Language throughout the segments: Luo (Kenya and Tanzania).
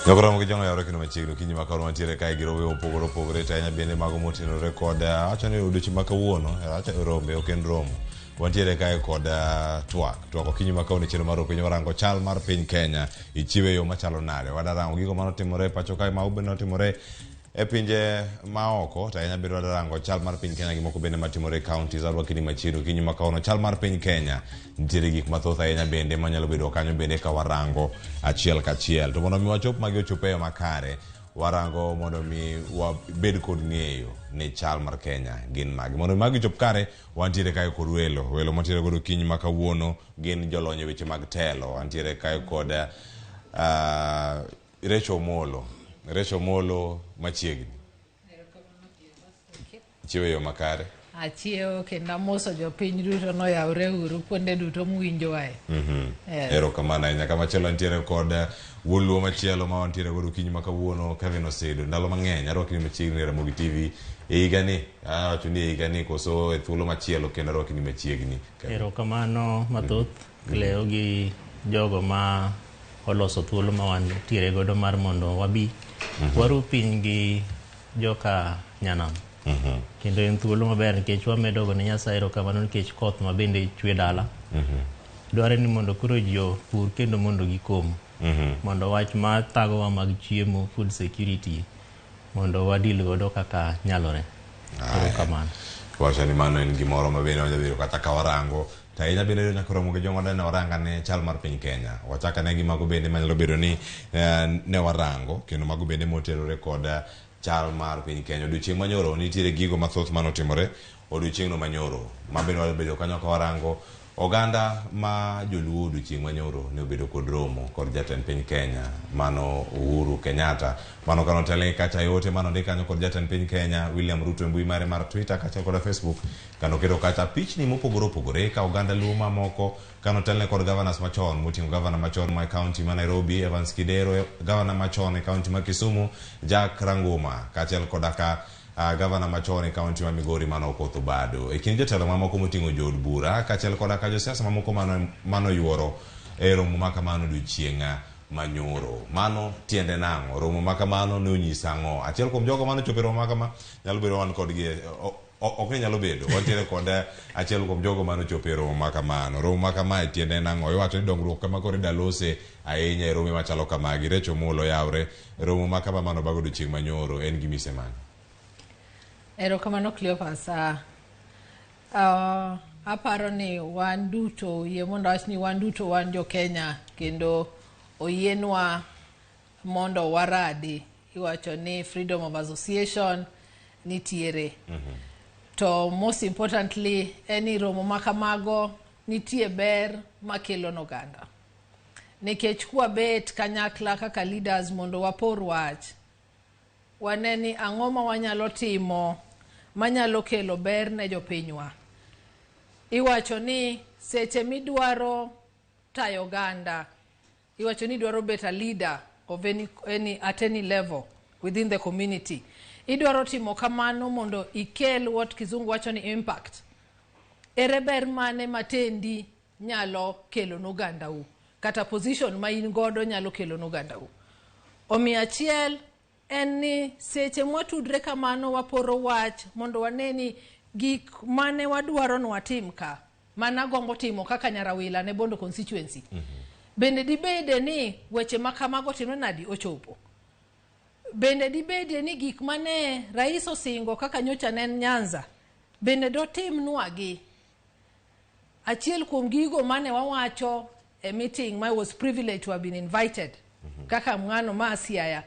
Ramogi jonga yaro kino machiegni kinyi makaro mantiere kae gi robe opogore tanya bende mago motenore kod acha ni odiochi makawuono acha rombe ok en romo wantiere kae kod twak kinyi makawuono chero mar piny warango chal mar piny Kenya ichiwe yo machalo nade wadarango gigo manotimore pacho kae maube notimore e pinje maoko tanya biro wadarango chal mar piny Kenya gimoko bende matimore counties arwa kini machiegni kinyi makawuono chal mar piny Kenya nitiere gik mathoth ahinya bende manyalo bedo kanyo bende ka warango achiel kachiel to mondo mi wachop magi ochopeyo makare warango mondo mi wabed kod ng'eyo ne chal mar Kenya gin magi mondo magi chop kare wantiere kae kod welo mantiere godo kinyi makawuono gin jolony e weche mag telo wantiere kae kod Recho Molo machiegni chiwe yo makare achiewo kendo moso jopiny duto noyawre uru kuonde duto mwinjo wae. Erokamano ahinya kama chielo nitiere kod wuoluo machielo ma wantiere godo kinyi makawuono Kevin Osedo ndalo mang'eny arwakni machiegni Ramogi TV e higani awacho ni e higani koso e thuolo machielo kendo arwakni machiegni. Erokamano mathoth Cleo gi jogo ma oloso thuolo ma wantiere godo mar mondo wabi waru piny gi joka nyanam. Kendo en thuolo maber nikech wamedo go ne Nyasaye erokamano nikech koth ma bende chwe dala. Dware ni mondo koro jo pur kendo mondo gikom. Mondo wach ma thagowa mag chiemo food security mondo wadil godo kaka nyalore. Erokamano. Wacha ni mano en gimoro ma bende wanyabiro kata ka warango tainya bende nyaka Ramogi jonga ne waranga ne chal mar piny Kenya wachaka ne gimago bende manyalo bedo ni ne warango kendo mago bende moterore kod chal mar piny Kenya odiochieng' manyoro nitiere gigo mathoth manotimore odiochieng'no manyoro mabende wabedo kanyo ka warango oganda ma joluo odiochieng' manyoro ne obedo kod romo kod jatend piny Kenya mano Uhuru Kenyatta mano kano tele kacha yote mano ndi kanyo kod jatend piny Kenya William Ruto mbui mare mar Twitter kacha kod Facebook kano keto kacha pichni mopogore ka oganda luo mamoko kano tele kod governors machon moting'o governor machon ma county ma Nairobi Evans Kidero governor machon e county ma Kisumu Jack Ranguma kacha kod governor machon e county ma Migori mano Okoth Obado e kinde jotelo mamoko moting'o jood bura kachiel koda ka josiasa mamoko mano yuoro e romo makamano odiochieng' manyoro mano tiende nang'o romo makamano ne onyisa ang'o achiel kuom jogo mano chopo romo makama nyalo bedo wan kodgi ok ne nyalo bedo wantiere kod achiel kuom jogo mano chopo romo makama tiende nang'o iwacho ni dongruok kama kore dalose ahinya e romo machalo kamagi Recho Molo yawre romo makama mano bago odiochieng' manyoro en gimise man. Erokamano Cleophas aparo ni wan duto yie mondo wach ni wan duto wan jo Kenya kendo oyienwa mondo waradi iwacho ni freedom of association nitiere to most importantly any romo makamago nitie ber makelo noganda nikech kwa bet kanyakla kaka leaders mondo wapor wach waneni ang'o ma wanyalo timo manyalo kelo ber ne jopinywa iwacho ni seche midwaro tayo ganda iwacho ni dwaro bet a leader of at any level within the community idwaro timo kamano mondo ikel what kizungu wacho ni impact ere ber mane matendi nyalo kelo noganda u kata position ma in godo nyalo kelo noganda u omi achiel en ni seche mwatudre kamano waporo wach mondo waneni gik mane wadwaro ni watim ka mana gombo timo kaka Nyarawila ne Bondo constituency bende dibede ni weche makamago timre nadi ochopo bende dibede ni gik mane rais osingo kaka nyocha nen Nyanza bende dotim nwagi achiel kuom gigo mane wawacho a meeting I was privileged to have been invited kaka ng'ano ma Siaya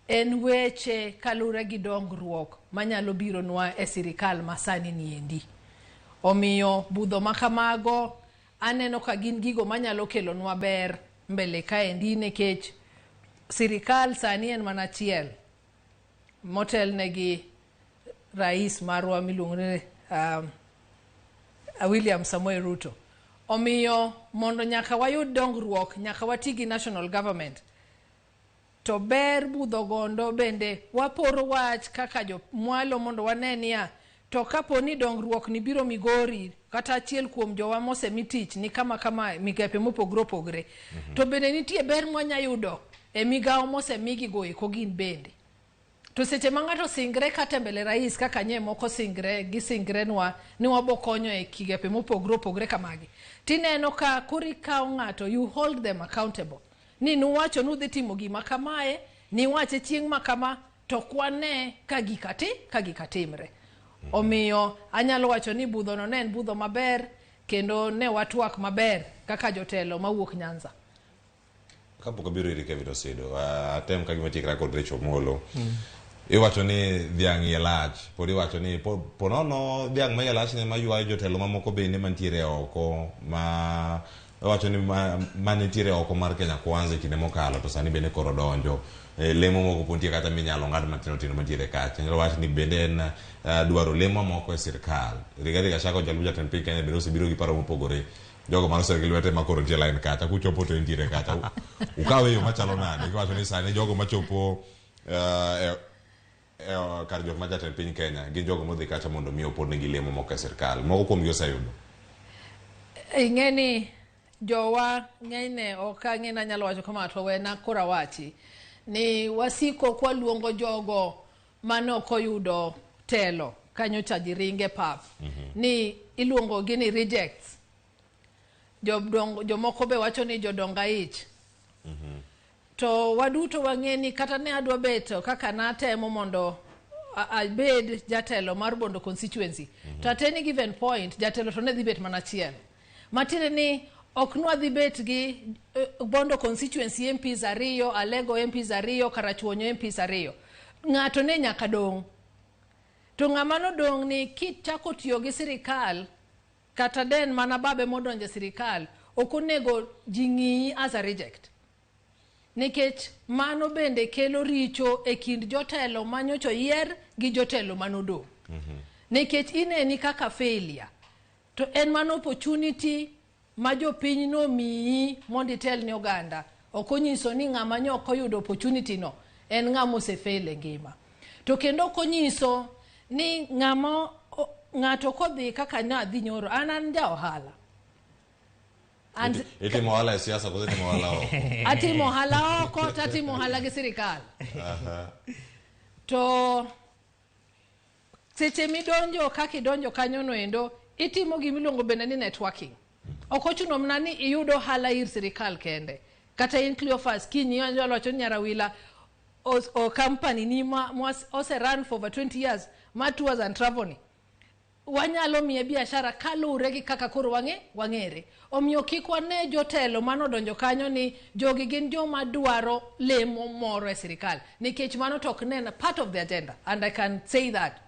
en weche kalure gi dongruok manyalo biro nwa e sirikal masani niendi omiyo budho makamago aneno ka gin gigo manyalo kelo nwa ber mbele kaendi nikech sirikal sani en mana achiel motel negi rais marwa miluongo ni William Samoei Ruto omiyo mondo nyaka wayud dongruok nyaka watigi national government to ber budho gondo bende waporo wach kaka jo mwalo mondo wanenia to kapo ni dongruok ni biro Migori kata achiel kuom jowa mose mitich ni kama migepe mopogre to bende nitie ber mwanya yudo e migao mosemigi go eko gin bende. To seche ma ng'ato singre kata mbele rais kaka nye moko singre gi singrenwa ni wabokonyo e kigepe mopogre kamagi. Tineno ka kuri kao ng'ato, you hold them accountable. Ni nuwacho nudhi timo gima kamae, ni wache chieng' makama, to kwane kagikatimre. Omiyo anyalo wacho ni budho no ne en budho maber, kendo ne watuak maber kaka jotelo mawuok Nyanza. Kapok abiro iri Kevin Osedo, atem kagima chikra kod Recho Molo. Iwacho ni dhiang' yelach, pod iwacho ni ponono dhiang' ma yelach ne mayuayo jotelo mamoko bende mantiere oko, ma iwacho ni manitiere oko mar Kenya Kwanza kinde mokalo to sani bende koro donjo. Lemo moko pontie kata minyalo ng'ad matino mantiere kacha. Nyalo wacho ni bende en dwaro lemo moko e sirkal. Rigathi Gachagua Jalup Jatend piny Kenya bende osebiro gi paro mopogore. Jogo mano sergi lwete makoro nitie line kacha, kuchopo to entiere kacha. Ukawe yo machalo nade, iwacho ni sani jogo machopo kar jok ma jatend piny Kenya gin jogo modhi kacha mondo mi opod negi lemo moko e sirkal. Moko kuom gi oseyudo. Ing'eni jowa ng'enyne ok ang'e nyalo wacho kama to wena kora wachi ni wasiko kwa luongo jogo mane ok oyudo telo kanyocha jiringe pap ni iluongo gi ni rejects. Jomoko be wacho ni jodonga ich. To waduto wang'eni kata ne adwa beto kaka natemo mondo abed jatelo mar Bondo constituency. To at any given point jatelo to ne dhi bet mana achiel. Matire ni ok nwa dhi bet gi Bondo constituency MPs ariyo, Alego MPs ariyo, Karachuonyo MPs ariyo. Ng'ato ne nyaka dong'. To ng'ama nodong' ni kichako tiyo gi sirikal kata den mana babe modonje sirikal ok onego ji ng'iyi as a reject. Nikech mano bende kelo richo e kind jotelo manyocho yier gi jotelo manodong'. Nikech ineni kaka failure. To en mano opportunity ma jopiny no miyi mondo itel ni oganda. Ok onyiso ni ng'ama nyok oyudo opportunity no en ng'ama osefail e ngima. To kendo ok onyiso ni ng'ato kodhi kaka nadhi nyoro an ja ohala. Itimo ohala e siasa kod itimo ohala oko. Atimo ohala oko, tatimo ohala gi sirikal. To seche midonjo kaka idonjo kanyo no endo itimo gimiluongo bende ni networking. Ok ochuno mana ni iyudo ohala ir sirikal kende. Kata in Cleophas kinyi nyalo wacho ni Nyarawila o company ni ose run for over 20 years ma tours and travel. Wanyalo miye biashara kalure gi kaka koro wang'ere. Omiyo kik wane jotelo manodonjo kanyo ni jogi gin joma dwaro lemo moro e sirikal. Nikech mano tok nena part of the agenda. And I can say that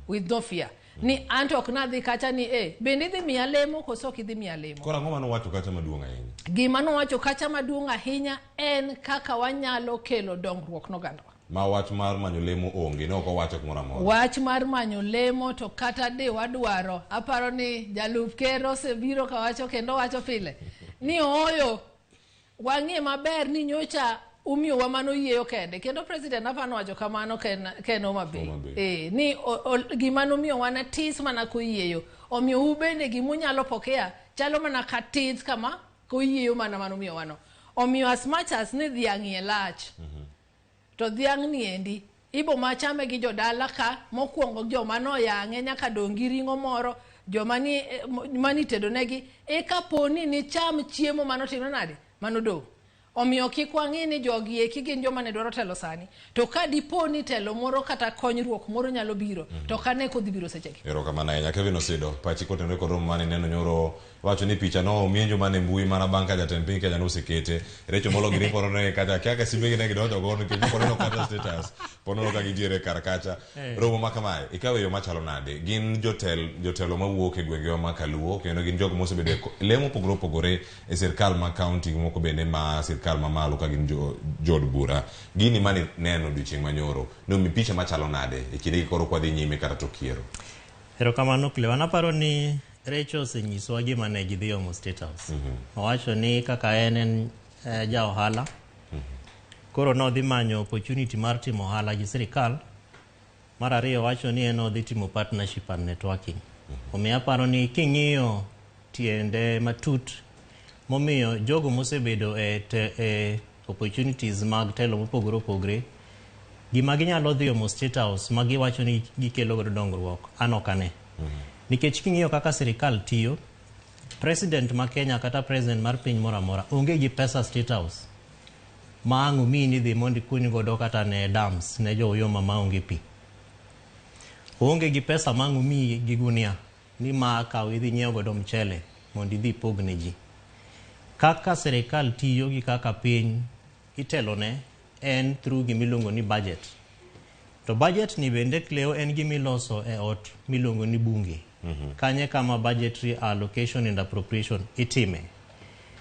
with no fear. Ni anto ok nadhi kacha ni bende dhi miya lemo koso ok idhi miya lemo. Kora ng'o mano wacho kacha maduong' ahinya? Gima nowacho kacha maduong' ahinya en kaka wanyalo kelo dongruok n'ogandawa. Ma wach mar manyo lemo onge, ne ok owacho kumoro amora. Wach mar manyo lemo to kata de wadwaro. Aparo ni Jalup Ker osebiro kawacho kendo wacho pile ni oyo wang'e maber ni nyocha umiyo wa mano yieyo kende. Kendo President apano wacho kamano ken Homabay. Ni gima nomiyo wana tis mana kuyieyo. Omiyo ubende gimunyalo pokea chalo mana katis kama kuyieyo mana manomiyo wano. Omiyo as much as ni dhiang' yelach. To dhiang' ni endi ibo machame gi jodala ka mokwongo joma no yang'e nyaka dongi ring'o moro joma ni mani tedo negi eka poni ni cham chiemo manotimo nade manodong'. Omiyo kik wang'i ni jogi eki gin joma ne dwaro telo sani. To ka diponi telo moro kata konyruok moro nyalo biro to kane kodhi biro sechegi. Erokamano ahinya Kevin Osedo, pachi kotenore kod romo mane neno nyoro wacho ni picha no omienjo mane mbui mana bang' ka jatend piny Kenya nosekete. Recho Molo gi riporo ne kata kaka simbegi ne gidonjo godo nikech poneno kata status poneno ka gintiere kar kacha. Romo ma kamae ikawe yo machalo nade? Gin jotelo mawuok e gwenge ma Kaluo kendo gin jogo mosebedo lemo pogore e sirkal ma county moko bende ma sirkal ma malo ka gin jod bura. Gini mane neno odiochieng' manyoro no mi picha machalo nade e kinde koro kwa dhi nyime kata to kiero. Erokamano Cleo, naparo ni Recho osenyisowa gima ne gidhi omo State House. Owacho ni kaka en ja ohala. Koro nodhi manyo opportunity mar timo ohala gi sirikal. Mar ariyo wacho ni en odhi timo partnership and networking. Omiyo aparo ni king'iyo tiende matut momiyo jogo mosebedo e opportunities mag telo mopogore opogore gima ginyalo dhi omo State House ma giwacho ni gikelo godo dongruok an ok ane. Nikech king'iyo kaka sirikal tiyo, president ma Kenya kata president mar piny moro amora onge gi pesa State House ma ang' omiyi ni dhi mondo ikuny godo kata ne dams ne joyoma maonge pi. Onge gi pesa ma ang' omiyi gi gunia ni ma kaw idhi nyiewo godo mchele mondo idhi pog ne ji. Kaka sirikal tiyo gi kaka piny itelone en through gimiluongo ni budget. To budget ni bende kleo en gimiloso e ot milongo ni bunge. Kanye kama budgetary allocation and appropriation itime.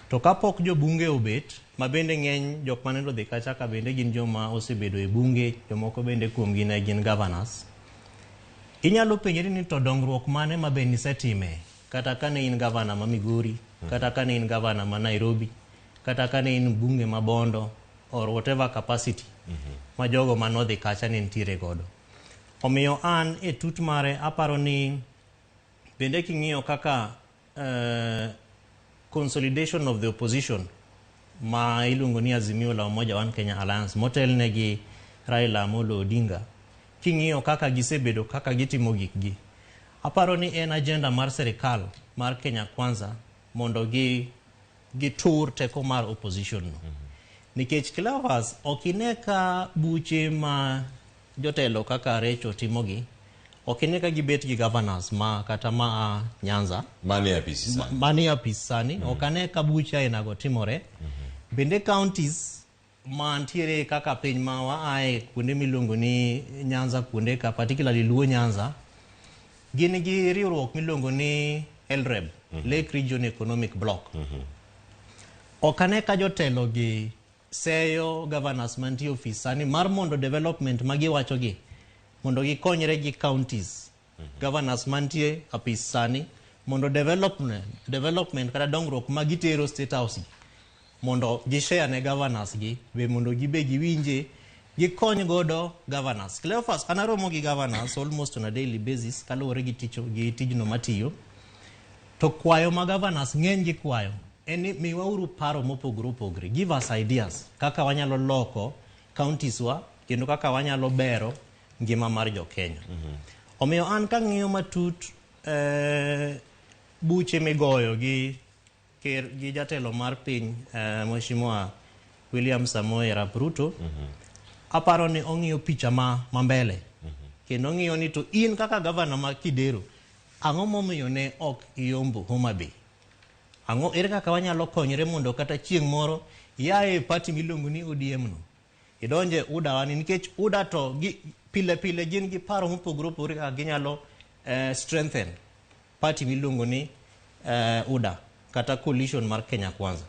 To kapok jo bunge obet, ma bende ng'eny jok manendo dhi kacha ka bende gin joma osebedo e bunge, jomoko bende kuom gin gin governors. Inyalo penjeri ni to dongruok mane ma bende isetime, kata kane in governor ma Migori, kata kane in governor ma Nairobi, kata kane in bunge ma Bondo, or whatever capacity ma jogo manodhi kacha ne ntiere godo. Omiyo an e tut mare aparo ni bende king'iyo kaka consolidation of the opposition ma iluongo ni Azimio la Umoja One Kenya Alliance motelne gi Raila Amolo Odinga, king'iyo kaka gisebedo kaka gitimo gikgi, aparo ni en agenda mar serikal mar Kenya Kwanza mondo gitur teko mar opposition no. Nikech Clavas okine ka buche ma jotelo kaka Recho timogi, okine ka gibet gi governors ma kata ma Nyanza mani apisi sani okane ka bucha inago timore. Bende counties ma antiere kaka piny ma waae kuonde milongo ni Nyanza, kuonde ka particularly Luo Nyanza, gin gi riwruok milongo ni LREB, Lake Region Economic Block. Okane ka jotelo gi seyo governors mantie office sani mar mondo development magiwacho gi mondo gikonyre gi counties governors mantie apis sani mondo development kata dongruok magitero State House mondo gishare ne governors gi be mondo gibe giwinje gikony godo governors. Cleophas anaromo gi governors almost on a daily basis kaluwore gi tijno matiyo, to kwayo ma governors ng'eny gi kwayo eni miwauru paro mopogore opogore, give us ideas kaka wanyalo loko counties wa kendo kaka wanyalo bero ngima mar jo Kenya. Omiyo an ka ng'iyo matut buche migoyo gi jatelo mar piny Mheshimiwa William Samoei Arap Ruto, aparo ni ong'iyo picha ma mbele kendo ong'iyo ni to in kaka governor ma Kidero ang'o momiyo ne ok iyombo Homa Bay. Ang'o ere kaka wanyalo konyre mondo kata chieng' moro yae party milongo ni ODM no idonje UDA wani, nikech UDA to pile gin gi paro mopogore opogore kaka ginyalo strengthen party milongo ni UDA kata coalition mar Kenya Kwanza.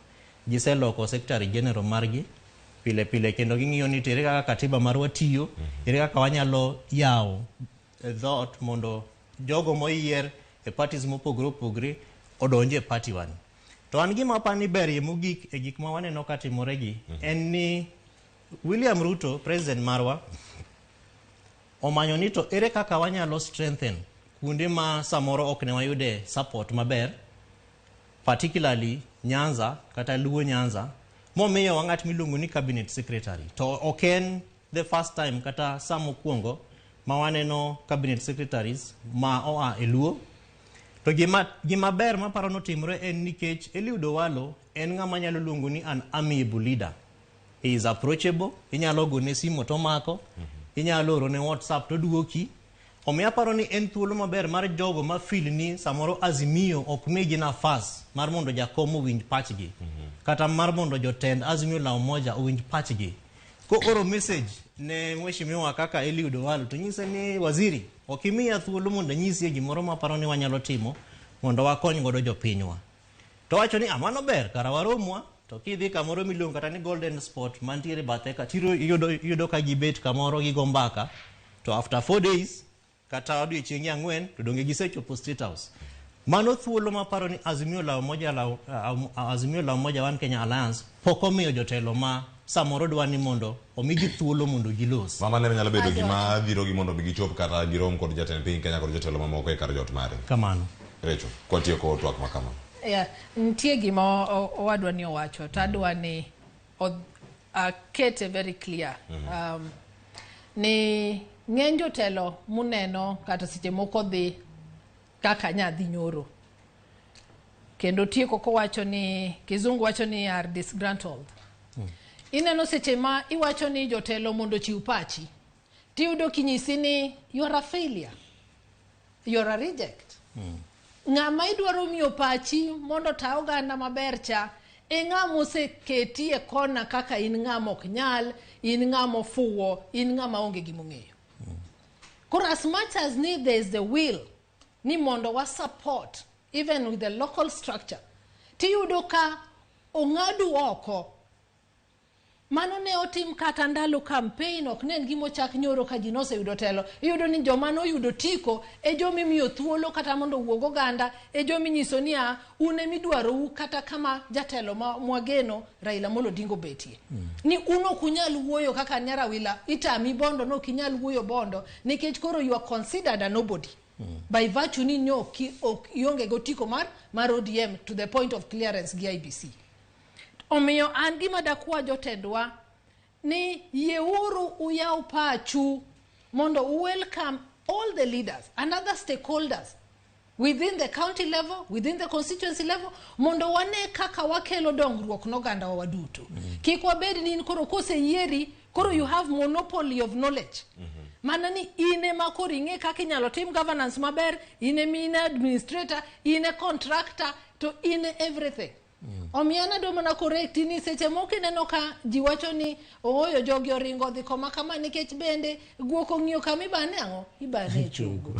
Giseloko secretary general margi pile kendo ging'iyo ni ere kaka katiba marwa tiyo, ere kaka wanyalo yawo dhot mondo jogo moyier e parties mopogore opogore odonje party wani. To an gima apani berie mogik e gik ma waneno katimore gi en ni William Ruto, president marwa, omanyo ni to ere kaka wanyalo strengthen kuonde ma samoro ok ne wayude support maber, particularly Nyanza kata Luo Nyanza, momiyo wang'at miluongo ni cabinet secretary. To oken the first time kata samo kuongo ma waneno cabinet secretaries ma oa e Luo. To gima ber ma paro notimre en nikech Eliud Owalo en ng'ama nyalo luongo ni an amiable leader. He is approachable, inyalo gone simu to mako, inyalo oro ne WhatsApp to duoki. Omiyo aparo ni en thuolo maber mar jogo ma feel ni samoro Azimio ok migi nafas mar mondo jakom owinj pachgi, kata mar mondo jotend Azimio la Umoja owinj pachgi. Ko oro message ne Mheshimiwa kaka Eliud Owalo to nyise ni waziri okimiya thuolo mondo nyisi gimoro ma paro ni wanyalo timo mondo wakony godo jopinywa. To wacho ni amano ber kara waromwa, to kidhi kamoro miluongo kata ni Golden Spot mantiere bathe ka tiro yudo ka gibet kamoro gi gombaka, to after 4 days kata odiochienge 4 to donge gisechopo State House. Mano thuolo ma paro ni Azimio la Umoja One Kenya Alliance poko miyo jotelo ma samoro dwani mondo omigi thuolo mondo gilos. Mama ne nyalo bedo gima dhiro gi mondo gichop kata girom kod jatend piny Kenya kod jotelo mamoko e kar jot mare. Kamano. Recho, kwa tiyo ko twak makama. Ntie gima owadwa ni owacho, tadwa ni akete very clear. Ni ng'eny jotelo muneno kata seche moko dhi kaka nyathi nyoro. Kendo tieko kowacho ni, kizungu wacho ni are disgruntled. Ineno seche ma iwacho ni jotelo mondo chiw pachi. Tiyudo kinyisi ni you are a failure. You are a reject. Ng'ama idwaro miyo pachi mondo ta oganda maber cha e ng'ama oseketi e kona kaka in ng'ama ok nyal, in ng'ama ofuwo, in ng'ama onge gimong'eyo. Koro as much as ni there is the will ni mondo wa support even with the local structure, tiyudo ka ong'adu oko. Mano ne otim kata ndalo campaign, ok ne gimo chak nyoro ka ji noseyudo telo. Iyudo ni joma noyudo tiko e jomi miyo thuolo kata mondo wuog oganda, e jomi nyiso ni une midwaro kata kama jatelo mwageno Raila Amolo Odinga betie. Ni uno kunyal wuoyo kaka Nyarawila, itami bondo no kinyal wuoyo bondo, nikech koro you are considered a nobody. By virtue ni yonge go tiko mar ODM to the point of clearance gi IBC. Omiyo an gima dakwa jotendwa ni yeuru uyaw pachu mondo welcome all the leaders and other stakeholders within the county level, within the constituency level, mondo wane kaka wakelo dongruok noganda wa waduto. Kik wabed ni koro kose yieri, koro you have monopoly of knowledge. Mana ni ine makoro ing'e kaka inyalo tim governance maber, ine mine administrator, ine contractor, to ine everything. Omiana do mana correct ni seche moko ineno ka ji wacho ni oyo jogi oringo dhi koma kama nikech bende guoko ng'iyo kama ibane ang'o, ibane chogo.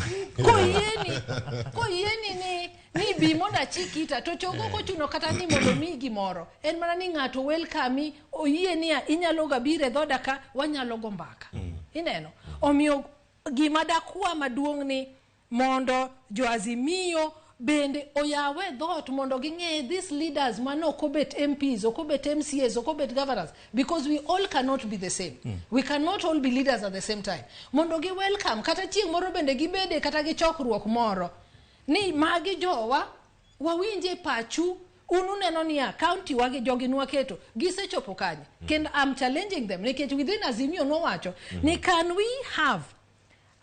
Koyieni ni bi mondo achikita to chogo kochuno kata ni mondo mi gimoro. En mana ni ng'ato welcome oyie ni inyalo gabire dhoda ka wanyalo go mbaka. Ineno. Omiyo gima dakwa maduong' ni mondo jo Azimio bende oyawe dhot mondo ging'e these leaders mano okobet MPs, okobet MCAs, okobet governors, because we all cannot be the same. We cannot all be leaders at the same time. Mondo gi welcome kata chieng' moro bende gibede kata gi chokruok moro ni magi jowa wawinje pachu. Ununeno ni county wagi jogi nwaketo gisechopo kanye. Kendo I'm challenging them nikech within Azimio no wacho ni can we have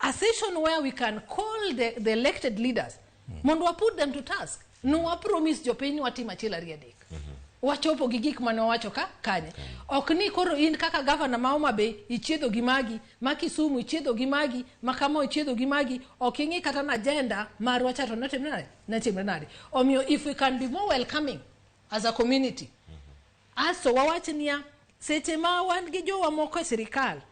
a session where we can call the elected leaders mondo put them to task. No promise jopiny watima chila riadek. Wachopo gigik mano wacho ka kanye. Ok ni koro in kaka governor ma Homa Bay ichiedo gi magi, ma Kisumu ichiedo gi magi, ma Kamo ichiedo gi magi, ok ingi kata na agenda mar wachato natimre nade. Omiyo if we can be more welcoming as a community. Aso wawachnia seche ma wan gi jowa moko e sirikal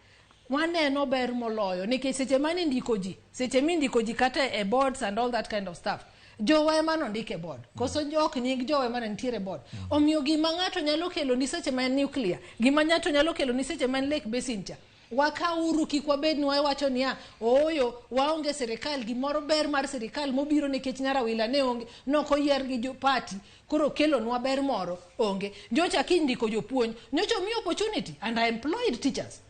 waneno ber moloyo nikech seche mane ndiko ji, seche mi ndiko ji kata e boards and all that kind of stuff. Jowa ema nondike board. Koso jok nying jowa ema nitiere board. Omiyo gima ng'ato nyalo kelo ni seche ma nuclear, gima ng'ato nyalo kelo ni seche ma Lake Basin cha. Wakauru kik wabed ni wawacho ni oyo waonge sirikal, gimoro ber mar sirikal mobiro nikech Nyarawila ne onge, nokoyier gi jo party, koro kelo nwa ber moro onge. Njocha kindiko jopuonj, nyocha mi opportunity and I employed teachers.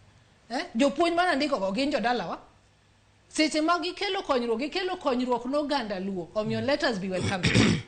Jopuonj mana ndiko go gin jodalawa. Seche ma gikelo konyruok n'oganda Luo. Omiyo let us be welcoming.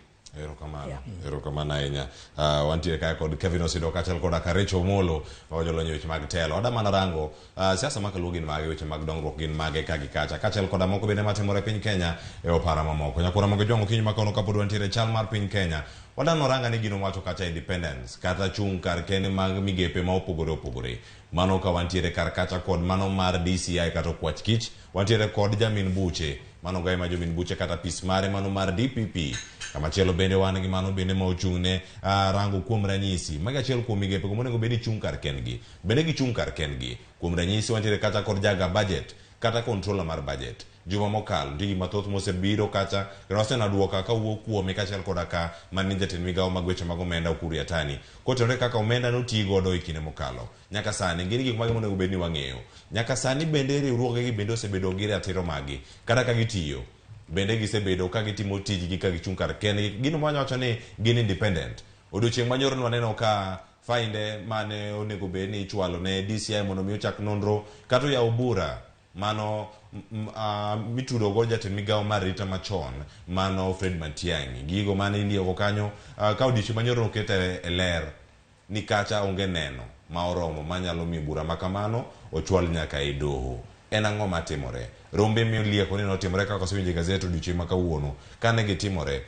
Erokamano ahinya. Wantiere kaya kod Kevin Osido kachal koda ka Recho Molo ojolonyo weche mag telo. Oda mana rango siasa ma kaluo gin mage, weche mag dongruok gin mage kagi kacha. Kachal koda moko bende matimore piny Kenya e opara mamoko. Nyakura mag jongo kinyi makono kapod wantiere chal mar piny Kenya. Wadano ranga ni gino wacho kacha independence kata chung kar kene mag migepe ma opogore. Mano ka wantiere kar kacha kod mano mar DCI kata kwach kich. Wantiere kod jamin buche. Mano gai ma jamin buche kata pismare mano mar DPP. Kama chelo bende wan gi mano bende ma ochung'ne rango kuom ranyisi. Magi achiel kuom migepe ko monego bedi chung kar kengi. Bende gi chung kar kengi. Kuom ranyisi wantiere kata kod jaga budget kata controller mar budget. Juma mokal ndigi mathoth mosebiro kacha rose na duoka ka wuok kuome kachel koda ka manija ten migawo magweche mag omenda Ukuru Yatani kotenore kaka omenda notii godo e kinde mokalo nyaka sani ngiri gik mage monego bed ni wang'eyo nyaka sani bende riwruoge gi bende osebedo gi ratiro magi kata ka gitiyo bende gisebedo ka gitimo tijgi ka gichung' kar kendgi gino manyawacho ni gin independent. Odiochieng' manyoro waneno ka fainde mane onego bed ni ichwalo ne DCI mondo mi ochak nonro kata yawo bura mano mitudo go jatend migawo mar rita machon mano Fred Matiang'i gigo mane indiyo go kanyo ka odiochieng' manyoro okete e ler ni kacha onge neno ma oromo manyalo mi bura makamano ochwal nyaka e doho. En ang'o matimore? Rombe mi lieko ni notimore kaka osewinjo e gazet odiochieng' ma kawuono. Kane gitimore,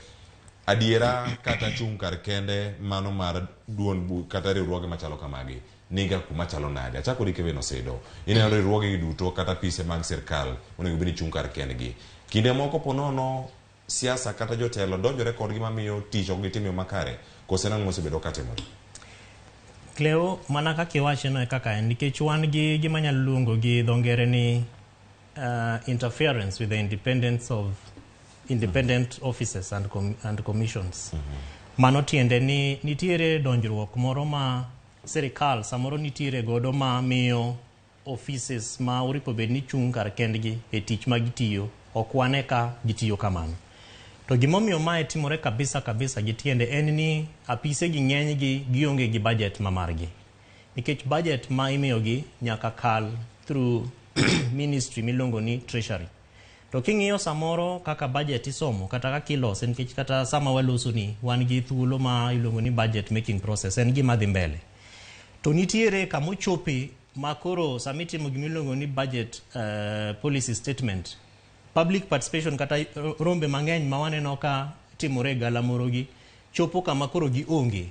adiera kata chung' kar kende mano mar duond kata riwruoge machalo kamagi niga kuma chalo nade. Achako di Kevin Osedo. Ineno riwruoge duto kata pise mag sirkal onego bed ni chung' kar kendgi. Kinde moko ponono siasa kata jotelo donjore kodgi mamiyo tich ok gitimo makare. Kose nang'o osebedo katimore? Cleo, mana kaka iwacho no kaka en nikech wan gi gima nyalo luongo gi dho ngere ni interference with the independence of independent offices and commissions. Mano tiende ni nitiere donjruok moro ma sirikal samoro nitiere godo ma miyo offices ma oripo bed ni chung' kar kendgi e tich ma gitiyo ok wane ka gitiyo kamano. To gimomiyo mae timore kabisa gi tiende en ni apise gi ng'eny gi gionge gi budget ma margi. Nikech budget ma imiyogi nyaka kal through ministry miluongo ni treasury. To king'iyo samoro kaka budget isomo kata kaka ilose nikech kata sama waloso ni wan gi thuolo ma iluongo ni budget making process en gima dhi mbele. To nitiere kamo chope makoro samitimo gimiluongo ni budget policy statement. Public participation kata rombe mang'eny ma waneno ka timore galamoro gi chopo kama koro gi onge.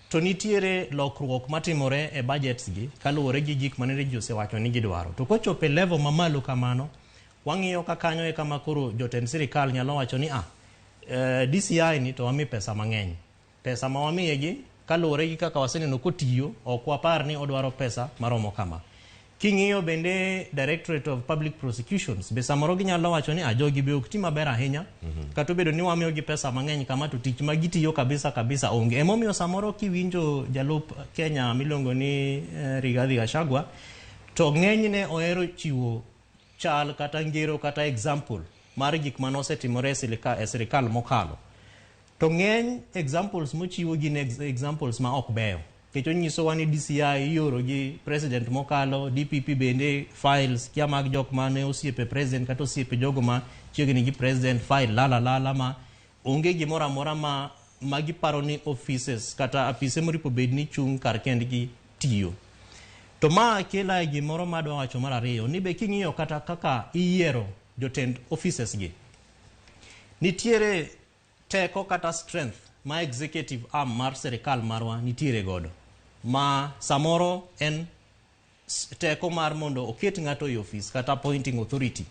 To nitiere lokruok matimore e budgets gi kaluwore gi gik manene ji osewacho ni gidwaro. To kochope level mamalo kamano, wang'iyo ka kanyo e kama koro jotend sirikal nyalo wacho ni DCI ni to wami pesa mang'eny. Pesa ma wamiye gi kaluwore gi kaka waseneno kotiyo ok wapar ni odwaro pesa maromo kama. King'iyo bende Directorate of Public Prosecutions be samoro ginyalo wacho ni jogi be ok ti maber ahinya kata bedo ni wamiyo gi pesa mang'eny kama to tich ma gitiyo kabisa onge. Emomiyo samoro kiwinjo jalup Kenya miluongo ni Rigathi Gachagua to ng'enyne ohero chiwo chal kata ngero kata example mar gik manosetimore e sirikal mokalo. To ng'eny examples mochiwo gin examples ma ok beyo. Kecho nyiso wani DCI yoro gi president mokalo, DPP bende files kia mag jok mane osiepe president kata osiepe jogo ma chiegni gi president file lala ma onge gimoro amora ma giparo ni offices kata apise moripo bed ni chung' kar kendgi tiyo. To ma kela gimoro madwa wacho mar ariyo ni be king'iyo kata kaka iyiero jotend offices gi. Nitiere teko kata strength ma executive arm mar sirikal marwa nitiere godo. Ma samoro en teko mar mondo oket ng'ato e office kata appointing authority.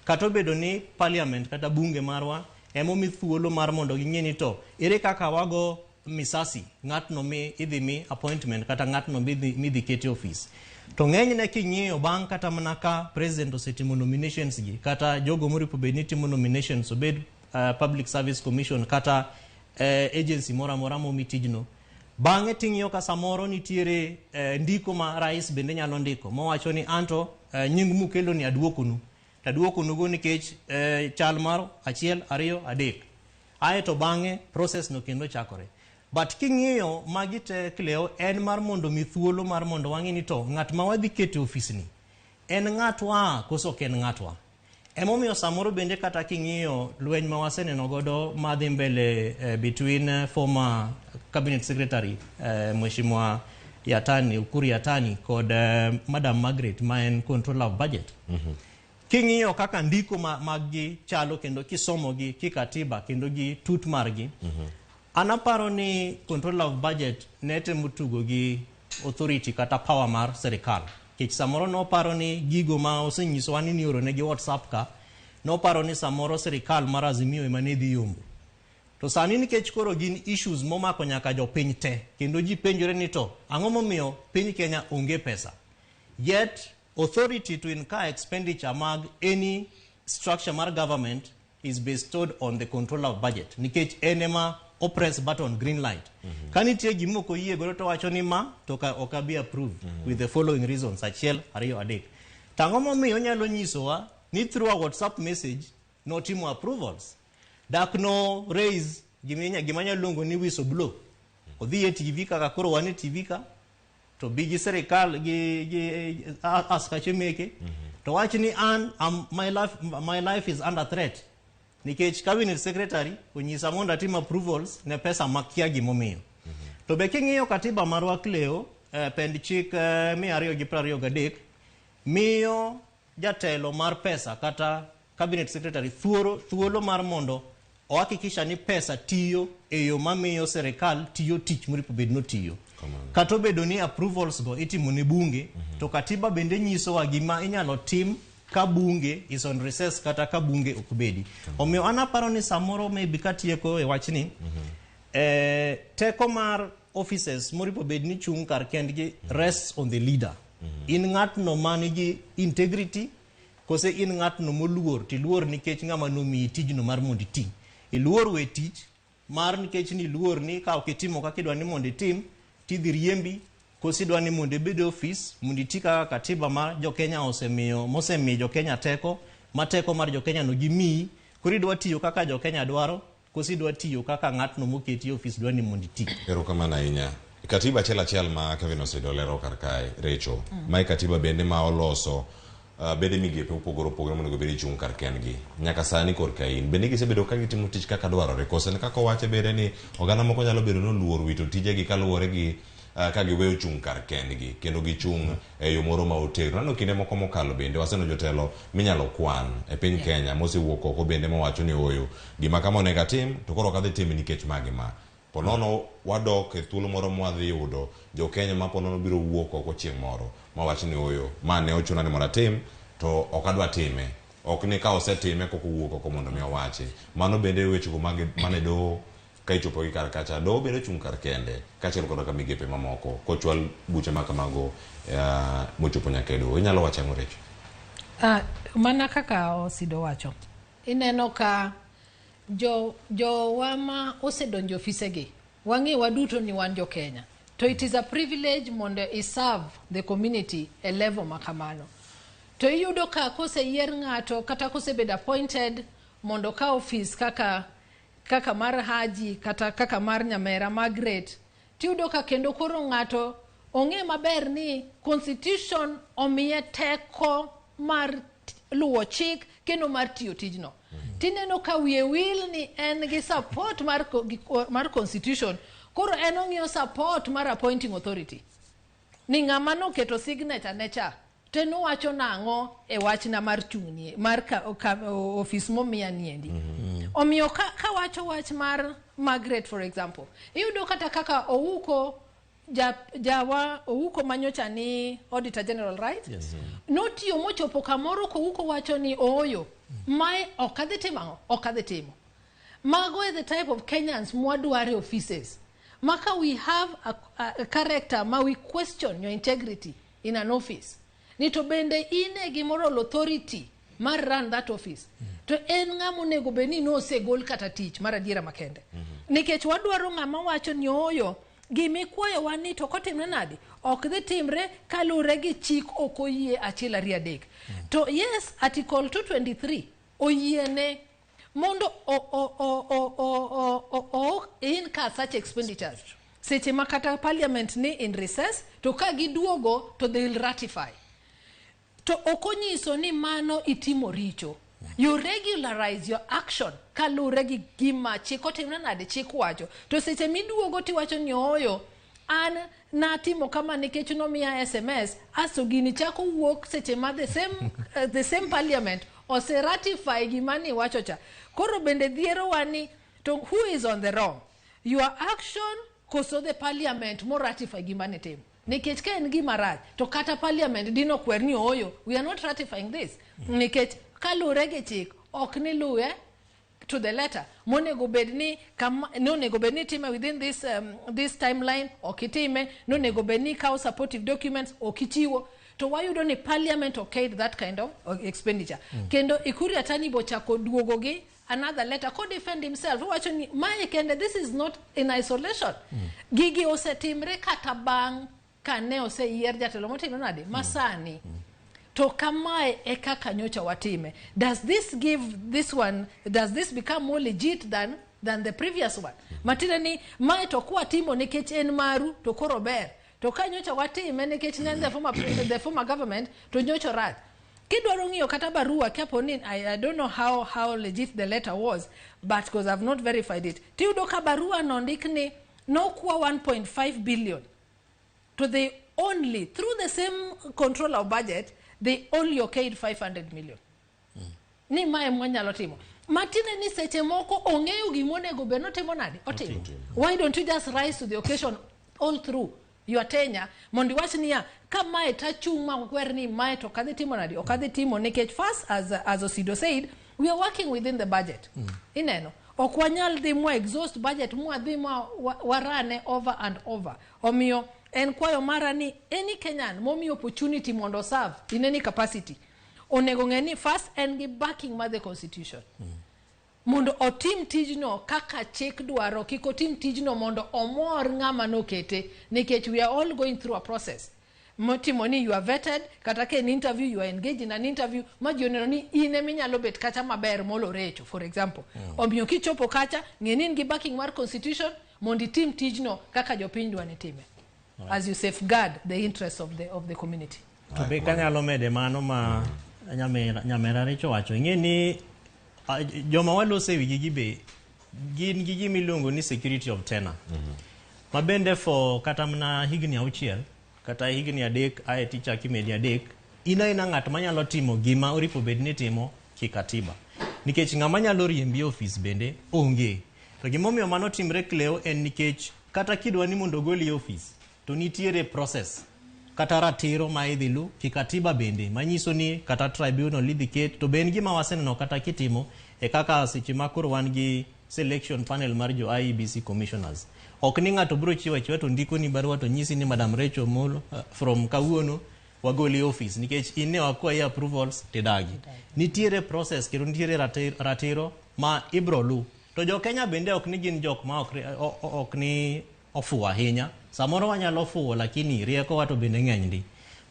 Kata bedo ni parliament kata bunge marwa emomi thuolo mar mondo ging'e ni to ere kaka wago misasi ng'atno idhi mi appointment kata ng'atno midhi kete office. To ng'enyne king'iyo bang' kata mana ka president osetimo nominations gi kata jogo moripo bed ni timo nominations obed public service commission kata agency mora momi tijno. Bang'e ting'iyo ka samoro nitiere ndiko ma rais bende nyalo ndiko mowacho ni anto nying mukelo ni aduokonu. Taduokonu go nikech chal mar 1, 2, 3. Ae to bang'e process no kendo chakore. But king'iyo magi te Cleo en mar mondo mi thuolo mar mondo wang'e ni to ng'at ma wadhi kete office ni en ng'atwa koso ken ng'atwa. Emomiyo samoro bende kata king'iyo lweny ma waseneno godo madhi mbele between former cabinet secretary Mheshimiwa Ukuru Yatani kod Madam Margaret ma en controller of budget. King'iyo kaka ndiko magi chalo kendo kisomo gi kikatiba kendo gi tut margi. Anaparo ni controller of budget nete mutugo gi authority kata power mar sirikal. Kich samoro no paro ni gigo ma osenyiso wani ni oro negi WhatsApp ka no paro ni samoro sirikal mar Azimio ema ne dhi yombo. To sani nikech koro gin issues momako nyaka jo piny te kendo ji penjore ni to ang'o momiyo piny Kenya onge pesa. Yet authority to incur expenditure mag any structure mar government is bestowed on the controller of budget nikech enema press button green light. Kanitie gimoko yie godo to wacho ni ma to ok be approved with the following reasons 1, 2, 3. Tang'o momiyo nyalo nyisowa ni through a WhatsApp message no timo approvals. Dak no raise gimanya luongo ni whistleblow. Odhi e TV kaka koro wane TV ka to bigi sirikal gi askache meke to wacho ni my life is under threat. Nikech cabinet secretary onyisa mondo atim approvals ne pesa makia gimomiyo. To be king'iyo katiba marwa Cleo pend chik 223 miyo jatelo mar pesa kata cabinet secretary thuolo mar mondo ohakikisha ni pesa tiyo e yo mamiyo serikal tiyo tich moripo bed no tiyo. Kato bedo ni approvals go itimo ne bunge, to katiba bende nyiso wa gima inyalo tim ka bunge is on recess kata ka bunge ok bedi. Omiyo anaparo ni samoro maybe katieko e wachni, teko mar offices moripo bed ni chung kar kendgi rests on the leader. In ng'atno manigi integrity, kose in ng'atno moluor, tiluor nikech ng'ama nomiyi tijno mar mondo itim. Iluor we tich mar nikech ni luor ni ka ok itimo kaka idwa ni mondo itim, tidhi riembi, kose idwa ni mondo ibed office, mondo iti kaka katiba mar Jo-Kenya mosemiyo Jo-Kenya teko, ma teko mar Jo-Kenya no gimiyi, koro idwa tiyo kaka Jo-Kenya dwaro, kose idwa tiyo kaka ng'atno moketi office dwa ni mondo iti. Erokamano ahinya. Katiba achiel ma Kevin osedolero kar kae, Recho, ma katiba bende ma oloso bede migepe upogoro mondo bedi chung kar kendgi. Nyaka sani korka in bende gisebedo ka gitimo tich kaka dwarore, koso ne kaka wache bede ni oganda moko nyalo bedo no luor wito tijegi kaluwore gi ka giweyo chung kar kendgi kendo gichung e yo moro ma otegno. Nano kinde moko mokalo bende waseno jotelo minyalo kwan e piny Kenya mosewuok oko bende mowacho ni oyo gima kama onego atim to koro ok adhi tim nikech magi ma ponono wadok e thuolo moro mwadhi yudo Jo-Kenya ma ponono biro wuok oko chieng' moro mawach ni oyo mane ochuna ni mondo atim to ok adwa time, ok ni ka osetime koko wuok oko mondo mi owachi. Mano bende wechego mane do ka ichopo gi kar kacha do bende chung kar kende kaachiel kod ka migepe mamoko kochwal buche ma kamago mochopo nyaka e do. Inyalo wacho ang'o, Recho? Mana kaka Osido wacho, ineno ka jowa ma osedonjo ofisegi wang'e waduto ni wan Jo-Kenya, to it is a privilege mondo serve the community a level makamano. To iyudo ka koseyier ng'ato kata kosebed appointed mondo ka office kaka mar Haji kata kaka mar Nyamera Margaret, tiyudo ka kendo koro ng'ato ong'e maber ni constitution omiye teko mar luwo chik kendo mar tiyo tijno. Tineno ka wiye wil ni en gi support mar constitution, koro en ong'iyo support mar appointing authority. Ni ng'ama noketo signature ne cha, to nowacho nang'o e wachna mar chung'nie, mar office momiya niendi. Omiyo ka wacho wach mar Margaret for example, iyudo kata kaka Ouko Ouko manyocha ni Auditor General, right? Yes. Notiyo mochopo kamoro ko Ouko wacho ni oyo, mae okadhi timo, okadhi timo. Mago is the type of Kenyans mwadware offices. Maka we have a character ma we question your integrity in an office. Nito bende ine gimoro authority mar run that office. To en ng'amo nego beni no segol kata tich mar adiera makende. Nikech wadwaro ng'ama wacho ni oyo gimi kwayo wani to kotimre nadi ok dhi timre kalure gi chik ok oyie achiel ariyo adek. To yes, article 223 oyiene mondo in ka such expenditures seche makata parliament ni in recess to ka giduogo to they will ratify. To okonyiso ni mano itimo richo. You regularize your action kalure gi gima chik otimre nade chik wacho. To seche miduogo tiwacho ni oyo an natimo kama nikech nomiya SMS aso gini chako wuok seche ma the same parliament ose ratify gima ni wacho cha. Koro bende dhiero wani to who is on the wrong? Your action koso the parliament mo ratify gima ni timo. Nikech ka en gima rach to kata parliament dino kwer ni oyo we are not ratifying this. Nikech kalure gi chik ok ni luwe to the letter. Monego bedni nonego bedni time within this timeline okitime, nonego bedni kao supportive documents okichiwo. To wayudo ni parliament okayed that kind of expenditure. Kendo Ikuri Atani bochako duogogi another letter could defend himself. Wacho ni mae kende this is not in isolation. Gigi osetimre kata bang kane oseyier jatelo motimo nade masani. To kamae e kaka nyocha watime. Does this become more legit than the previous one? Matine ni mae to kuwa timo nikech en maru to koro ber. To ka nyocha watime nikech ne the former government to nyocha rat. Kidwaro ng'iyo kata barua kapo ni I don't know how legit the letter was, but because I've not verified it. Tiyudo ka barua no ndik ni no kuwa 1.5 billion to they only, through the same control of budget, they only okayed 500 million. Ni mae mwanyalo timo. Matine ni seche moko ongeyo gimonego beno timo nade? Otimo. Why don't you just rise to the occasion all through your tenure? Mondi wachnia, ka mae tachuma kwer ni mae to kadhi timo nade? Okadhi timo nikech first, as Osido said, we are working within the budget. Ineno. Okwanyal di mwa exhaust budget mwa di mwa warane over and over. Omiyo, en kwayo mara ni any Kenyan momi opportunity mondo serve in any capacity. Onego ngeni first and give backing ma the constitution. Mondo otim tijno kaka chik dwaro, kiko tim tijno mondo omor ngama no kete, nikech we are all going through a process. Motimoni, you are vetted, katake an interview, you are engaged in an interview, majionero ni ine minyalo bet kacha maber molo recho, for example. Omiyo kichopo kacha, ngenin gi backing mar constitution, mondi tim tijno kaka jopiny dwani time. As you safeguard the interests of the community. To be kanyalo mede mano ma nyamera recho wacho. Ingeni joma walose wi gigi be gin gigi milongo ni security of tenure. Mabende for kata mna higni auchiel, kata higni adek ae ticha kimedi adek, ina ngat manyalo timo gima oripo bedni timo kikatiba. Nikech ngama nyalo riembi office bende onge. To gimomiyo mano timre kleo en nikech kata kidwa ni mondo goli office to nitiere process kata ratiro ma idhilu kikatiba bende manyiso ni kata tribunal lidhiket to ben gima waseneno kata kitimo e kaka seche makoro wan gi selection panel mar jo IEBC commissioners. Ok ni ng'ato biro chiwo to ndiko ni barua to nyisi ni Madam Rachel Molo from kawuono wagoli office nikech inne wakwayi approvals tidagi. Nitiere process kendo nitiere ratiro ma ibro lu. To jo Kenya bende ok ni gin jok ma ok ni ofuwa ahinya. Samoro wanyalo fuwo lakini rieko wato bende ng'eny ndi.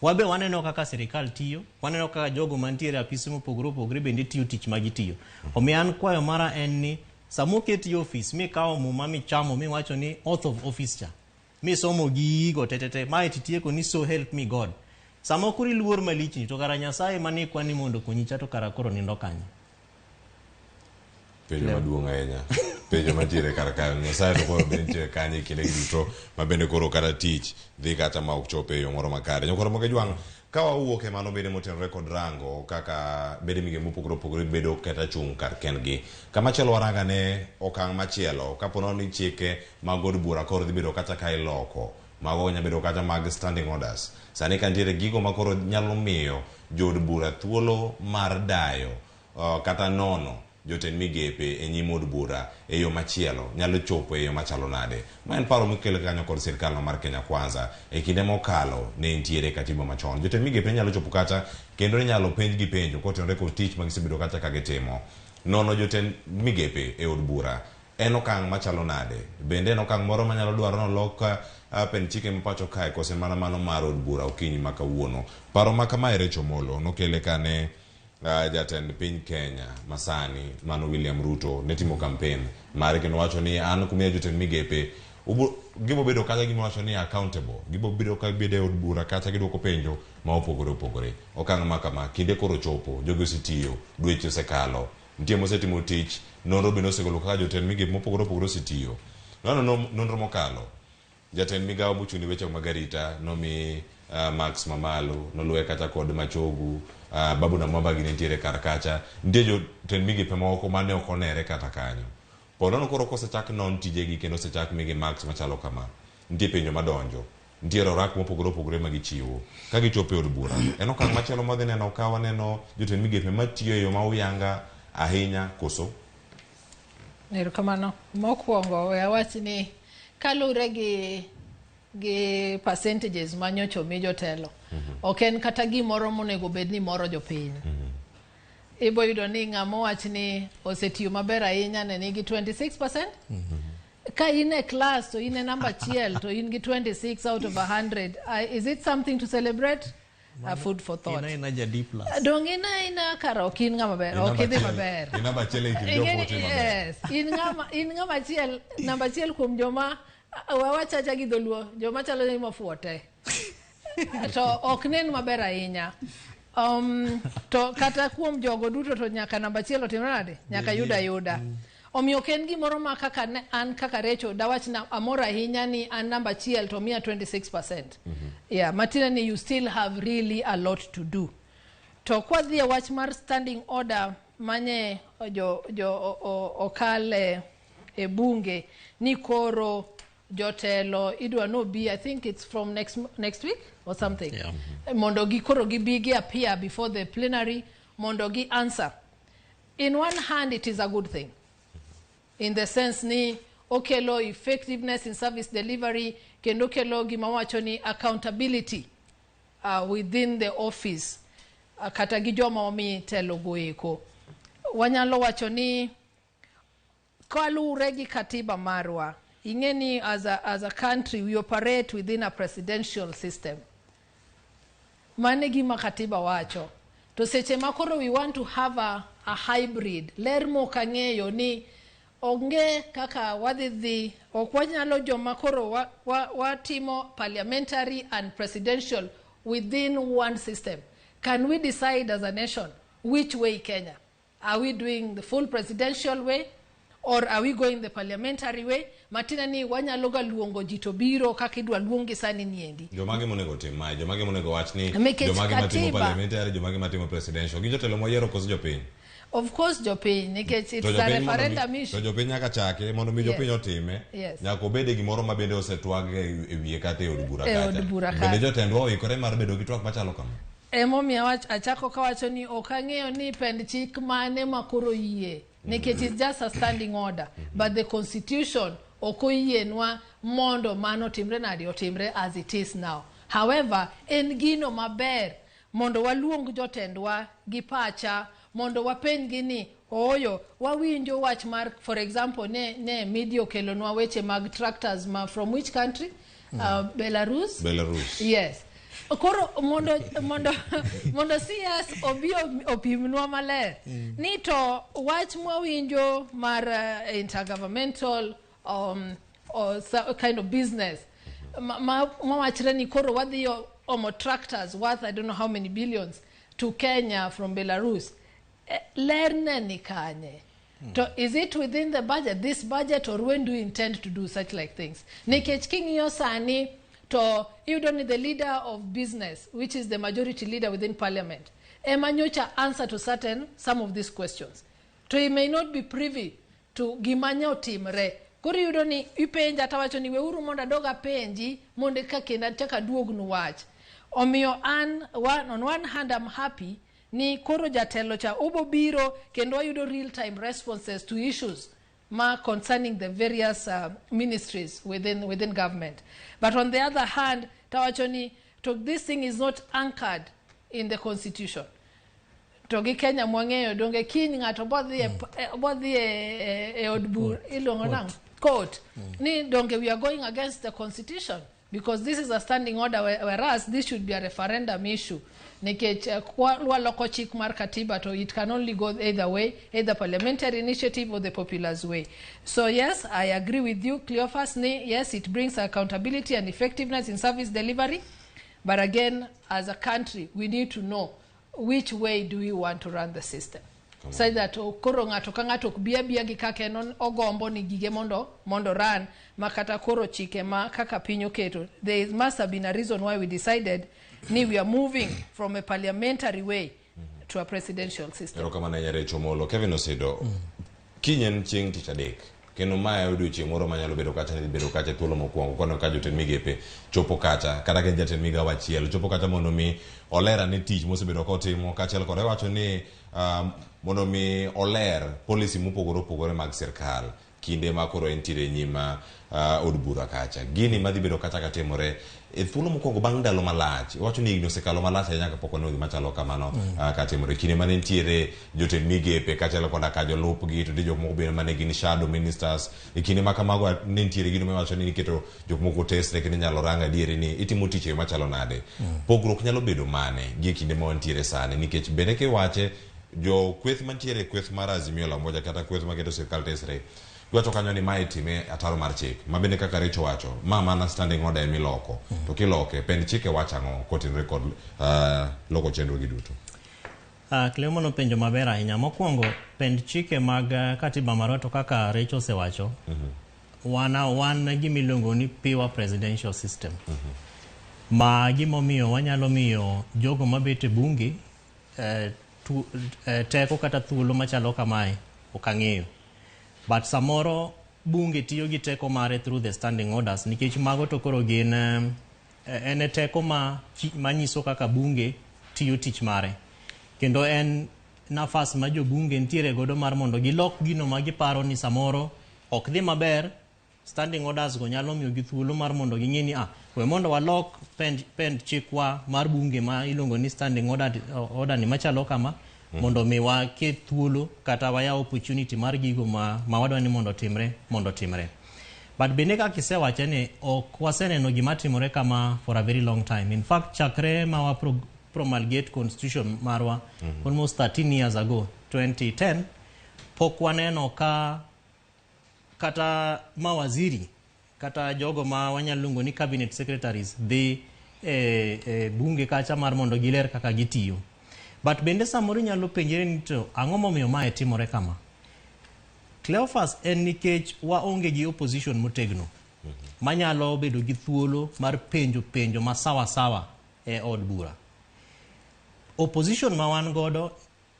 Wabe waneno kaka serikal tiyo, waneno kaka jogo mantiere apisi mopogore bende tiyo tich magitiyo. Omiyo an kwayo mara en ni samoketi office mi kawo muma mi chamo mi wacho ni oath of office cha. Mi somo gigo tetete mae titieko ni so help me God. Samokuri luor malichni to kara Nyasaye mani kwani mondo konyicha to kara koro nindo kanyo. Penjo maduong' ahinya. Penjo mantiere kar kayo Nyasaye to koro bende kanye kinde duto mabende koro kata tich dhi kata ma ok chope yo moro makare. Nyokoro moge jwang' ka wawuok e mano bende motenore kod rango kaka bede mige mopogore bedo kata chung' kar kendgi. Kama chelo waranga ne okang' machielo kapono ni chike mag od bura koro dhi bedo kata ka iloko. Mago nya bedo kata mag standing orders. Sani kantiere gigo makoro nyalo miyo jod bura thuolo mar dayo kata nono jotend migepe e nyim od bura e yo machielo nyalo chopo e yo machalo nade. Ma en paro mikelo kanyo kod sirkal mar Kenya Kwanza e kinde mokalo ne ntiere katiba machon. Jotend migepe nyalo chopo kata kendo nyalo penj gi penjo kotenore kod tich magisebedo kata ka gitimo. Nono jotend migepe e od bura en okang' machalo nade. Bende en okang' moro manyalo dwaro no loka pen chike mpacho kae kose mana mano mar od bura okinyi maka wuono. Paro makama Rachel Molo nokele kane jatend piny Kenya masani mano William Ruto netimo campaign mare kendo wacho ni an kumia jotend migepe gibo bedo kata gimo wacho ni accountable, gibo bedo ka bede od bura kata gidwoko penjo ma opogore. Okang' makama kinde koro chopo jogo osetiyo dweche osekalo nitie mosetimo tich nonro bende osegolo kaka jotend migepe mopogore osetiyo. Nonro mokalo jatend migawo mochung'ne weche mag arita nomi Max Mamalo noluwe kata kod Machogu Babu na Mwamba ginentiere kar kacha nitie jotend migepe moko mane ok onere kata kanyo. Ponono koro kosechak non tijegi kendo osechak migi Max machalo kama nitie penjo madonjo nitiere orak mopogore magichiwo ka gichopo e od bura. En okang' machielo madhi neno ka waneno jotend migepe matiyo e yo ma uyanga ahinya koso. Erokamano. Mokwongo awach ni kalure gi percentages manyocho mi jotelo. Ok en kata gimoro monego bed ni moro jopiny. Ibo yudo ni ng'amo wach ni osetiyo maber ahinya ne nigi 26%. Ka in e class to in e number chiel to in gi 26 out of 100. Is it something to celebrate? Food for thought. Ina ja D+. Dong ina kara ok in ng'ama ber. Ok idhi maber. Ina ba chiel iki yes. In ng'ama chiel. Number chiel kuom joma wawachacha gi dholuo. Joma chalo ni mafuote. To ok nen maber ahinya. To kata kuom jogo duto to nyaka namba chiel otimre nade? Nyaka yuda. Omiyo ken gimoro ma kaka an kaka Recho dawach na amora hinya ni an number chiel to mia 26%. Yeah, matina ni you still have really a lot to do. To kwa dhie wach mar standing order manye okale e bunge ni koro jotelo idwa no be, I think it's from next week or something. Yeah. Mondo gi koro gi bigi appear before the plenary mondo gi answer. In one hand it is a good thing, in the sense ni okelo effectiveness in service delivery, kendo kelo gima wacho ni accountability within the office, kata gi joma omi telo goeko. Wanyalo wacho ni kalure gi katiba marwa, ingeni as a country we operate within a presidential system. Mane gima katiba wacho. To seche makoro we want to have a hybrid. Lermo kangeyo ni onge kaka wadhi okwanyalo joma koro watimo parliamentary and presidential within one system. Can we decide as a nation which way Kenya? Are we doing the full presidential way or are we going the parliamentary way? Matina ni wanyalo ga luongo jito biro kaka idwa luongi sani niendi. Jomage monego tim mai, jomage monego wach ni jomage matimo parliamentary, jomage matimo presidential. Gi jotelo moyiero koso jopiny. Of course jopiny, nikech it's a referendum issue. To jopiny nyaka chake mondo mi jopiny otime. Nyaka obede gimoro ma bende osetwag e wiye kata e od bura kacha. Bende jotendwa oikore mar bedo gi twak machalo kama. Emomiyo achako kawacho ni okang'eyo ni pend chik mane makoro yie. Nikech it's just a standing order. But the constitution okoyienwa mondo mano timre nadi otimre as it is now. However, en gino maber mondo waluong jotendwa gi pacha, mondo wapenj ni oyo wawinjo wach mar, for example, ne media okelonwa weche mag tractors from which country? Belarus? Belarus. Yes. Koro mondo CS opimnwa maler ni to wach mwawinjo mar intergovernmental or kind of business mawachre ni koro wadhi omo tractors worth I don't know how many billions to Kenya from Belarus. Lerne ni kanye. So is it within the budget, this budget, or when do you intend to do such like things? Nikech king'iyo sani to even the leader of business, which is the majority leader within parliament, emanyocha answer to some of these questions. So he may not be privy to gimanyo timre. Kuri yudo ni ipenja tawacho ni weuru monda doga penji monde kakenda chaka duognu wach. Omiyo on one hand I'm happy ni koro jatelo cha obo biro kendo ayudo real time responses to issues concerning the various ministries within government. But on the other hand, tawachoni, this thing is not anchored in the constitution. Togi Kenya mwangeyo donge kini ngato bodhi odbur ilongo nang court. Ni donge we are going against the constitution because this is a standing order, whereas this should be a referendum issue. Nikech kwa loko chik mar katiba to it can only go either way, either parliamentary initiative or the popular's way. So yes, I agree with you, Cleophas. Yes, it brings accountability and effectiveness in service delivery. But again, as a country, we need to know which way do we want to run the system. So that koro ngato ka ngato bia gi kake non ogombo ni gige mondo run makata koro chike ma kaka pinyo keto. There must have been a reason why we decided we are moving from a parliamentary way to a presidential system. Erokamano Recho Molo. Kevin Osedo, kinyen chieng' tich adek. Kendo mae odiochieng' moro manyalo bedo kacha thuolo mokwongo kono ka jotend migepe chopo kacha kata ka jatend migawo achiel chopo kacha mondo mi olera ne tich mosebedo kotimo kachiel kod wacho ni mondo mi oler policy mopogore opogore mag sirkal kinde ma koro entiere nyima od bura kacha. Gini madhi bedo kacha ka timore e thuolo mokwongo bang' ndalo malach. Wacho ni igno sekalo malach nyaka pok onodhi machalo kamano ka timore kinde mane ntiere jotend migepe kachiel koda ka jolupgi to jok moko bende mane gin shadow ministers e kinde ma kamago ne ntiere gino mawacho ni keto jok moko tesre kendo nyalo ranga diere ni itimo tich machalo nade. Pogruok nyalo bedo mane gi kinde ma wantiere sani nikech bende ke wache jo kweth mantiere kweth mar Azimio la Umoja kata kweth maketo sirkal tesre wacho kanyo ni mae time ataro mar chik mabende kaka Recho wacho mana standing order miloko to kiloke pend chike wachango kotenre kod loko chenro gi duto. Klemono penjo maber ahinya. Mokwongo pend chike mag katiba marwa to kaka Recho osewacho. Wan gimiluongo ni pure presidential system. Ma gimomiyo wanyalo miyo jogo mabete bunge teko kata thuolo machalo kamae okang'eyo. But samoro bunge tiyo gi teko mare through the standing orders nikech mago to koro gin en teko manyiso kaka bunge tiyo tich mare. Kendo en nafas ma jo bunge ntiere godo mar mondo gilok gino ma giparo ni samoro ok dhi maber. Standing orders go nyalo miyo gi thuolo mar mondo ging'e ni we mondo walok pend chikwa mar bunge ma iluongo ni standing order ni machalo kama mondo mi waket thuolo kata waya opportunity mar gigo ma wadwa ni mondo timre. But bende kaka isewacho ni ok waseneno gima timore kama for a very long time. In fact, chakre ma wa promulgate constitution marwa almost 13 years ago, 2010, pok waneno kata mawaziri kata jogo ma wanyalungo ni cabinet secretaries dhi bunge kacha mar mondo giler kaka gitiyo. But bende samoro nyalo penjere ni to ang'o momiyo mae timore kama. Cleophas en nikech waonge gi opposition motegno manyalo bedo gi thuolo mar penjo ma sawa e od bura. Opposition ma wan godo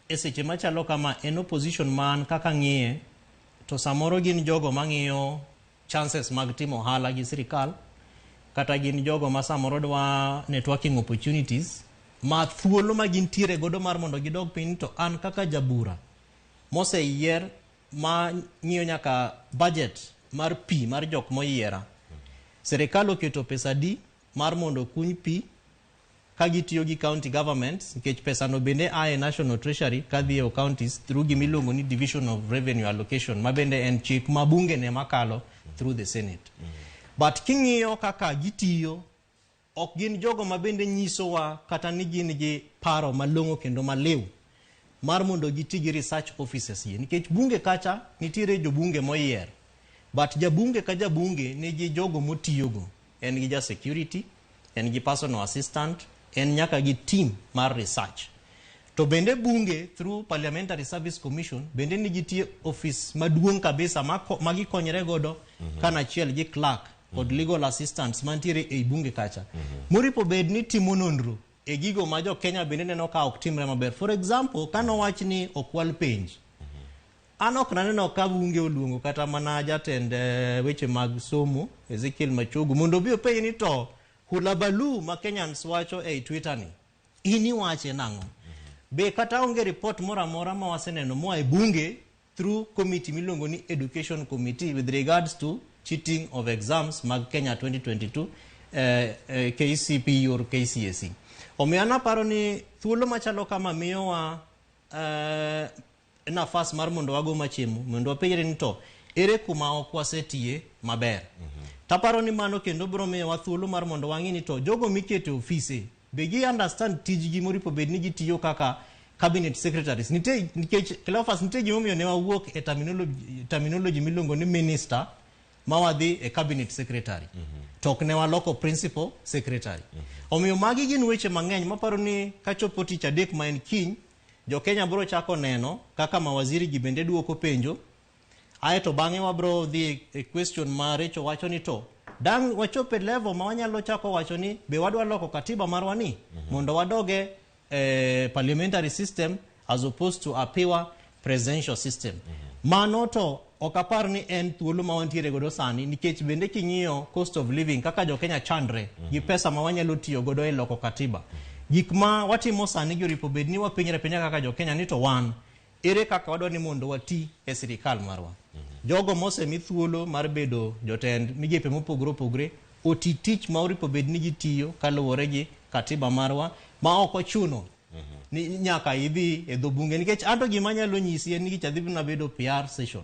e seche machalo kama en opposition man kaka ng'iye to samoro gin jogo mang'iyo chances mag timo ohala gi sirikal kata gin jogo ma samoro dwa networking opportunities ma thuolo ma gintiere godo mar mondo gidog piny to an kaka jabura moseyier ma ng'iyo nyaka budget mar pi mar jok moyiera. Sirikal oketo pesa di mar mondo kuny pi ka gitiyo gi county governments nikech pesa no bende ae national treasury kadhi e counties through gimiluongo ni division of revenue allocation ma bende en chik ma bunge ne makalo through the senate. But king'iyo kaka gitiyo ok gin jogo ma bende nyisowa kata ni gin gi paro malong'o kendo maliw mar mondo giti gi research offices ye nikech bunge kacha nitiere jo bunge moyier but jabunge ka jabunge nigi jogo motiyogo. En gi ja security, en gi personal assistant, en nyaka gi team mar research. To bende bunge through Parliamentary Service Commission bende nigi tie office maduong' kabisa ma gikonyre godo kana achiel gi clerk kod legal assistants mantiere e bunge kacha. Moripo bed ni timo nonro e gigo ma jo Kenya bende neno ka ok timre maber. For example, kano wach ni okwal penj. An ok naneno ka bunge oluongo kata mana jatend weche mag somo Ezekiel Machogu mondo bi openj ni to hulabalu ma Kenyans wacho e Twitter ni ini wache nang'o. Be kata onge report mora ma waseneno moa e bunge through committee miluongo ni Education Committee with regards to cheating of exams mag Kenya 2022 KCPE or KCSE. Omiyo anaparo ni thuolo machalo kama miyowa nafas mar mondo wago machiemo mondo wapenjre ni to ere kuma ok wasetiye maber. Taparo ni mano kendo biro miyowa thuolo mar mondo wang'i ni to jogo mikete ofise be gi understand tijgi moripo bed ni gitiyo kaka cabinet secretaries. Nikech Cleophas nitie gimomiyo ne wawuok e terminology miluongo ni minister ma wadhi e cabinet secretary. Tok ne waloko principal secretary. Omiyo magi gin weche mang'eny maparo ni kachopo tich adek ma en kiny jo Kenya biro chako neno kaka mawaziri gi bende duoko penjo. Aeto bang'e wabro dhi e question ma Recho wacho ni to dang wachope level ma wanyalo chako wacho ni be wadwa loko katiba marwa ni mondo wadoge parliamentary system as opposed to a pure presidential system. Mano to okapar ni en thuolo ma wantiere godo sani nikech bende king'iyo cost of living kaka jo Kenya chandre gi pesa ma wanyalo tiyo godo e loko katiba. Gik ma watimo sani giripo bed ni wapenjre kaka jo Kenya ni to wan ere kaka wadwa ni mondo wati e sirikal marwa. Jogo mose mi thuolo mar bedo jotend migepe mopogre oti tich ma oripo bed ni gitiyo kaluwore gi katiba marwa ma ok ochuno ni nyaka idhi e dho bunge nikech anto gima nyalo nyisi en ni chadhi na bedo PR session.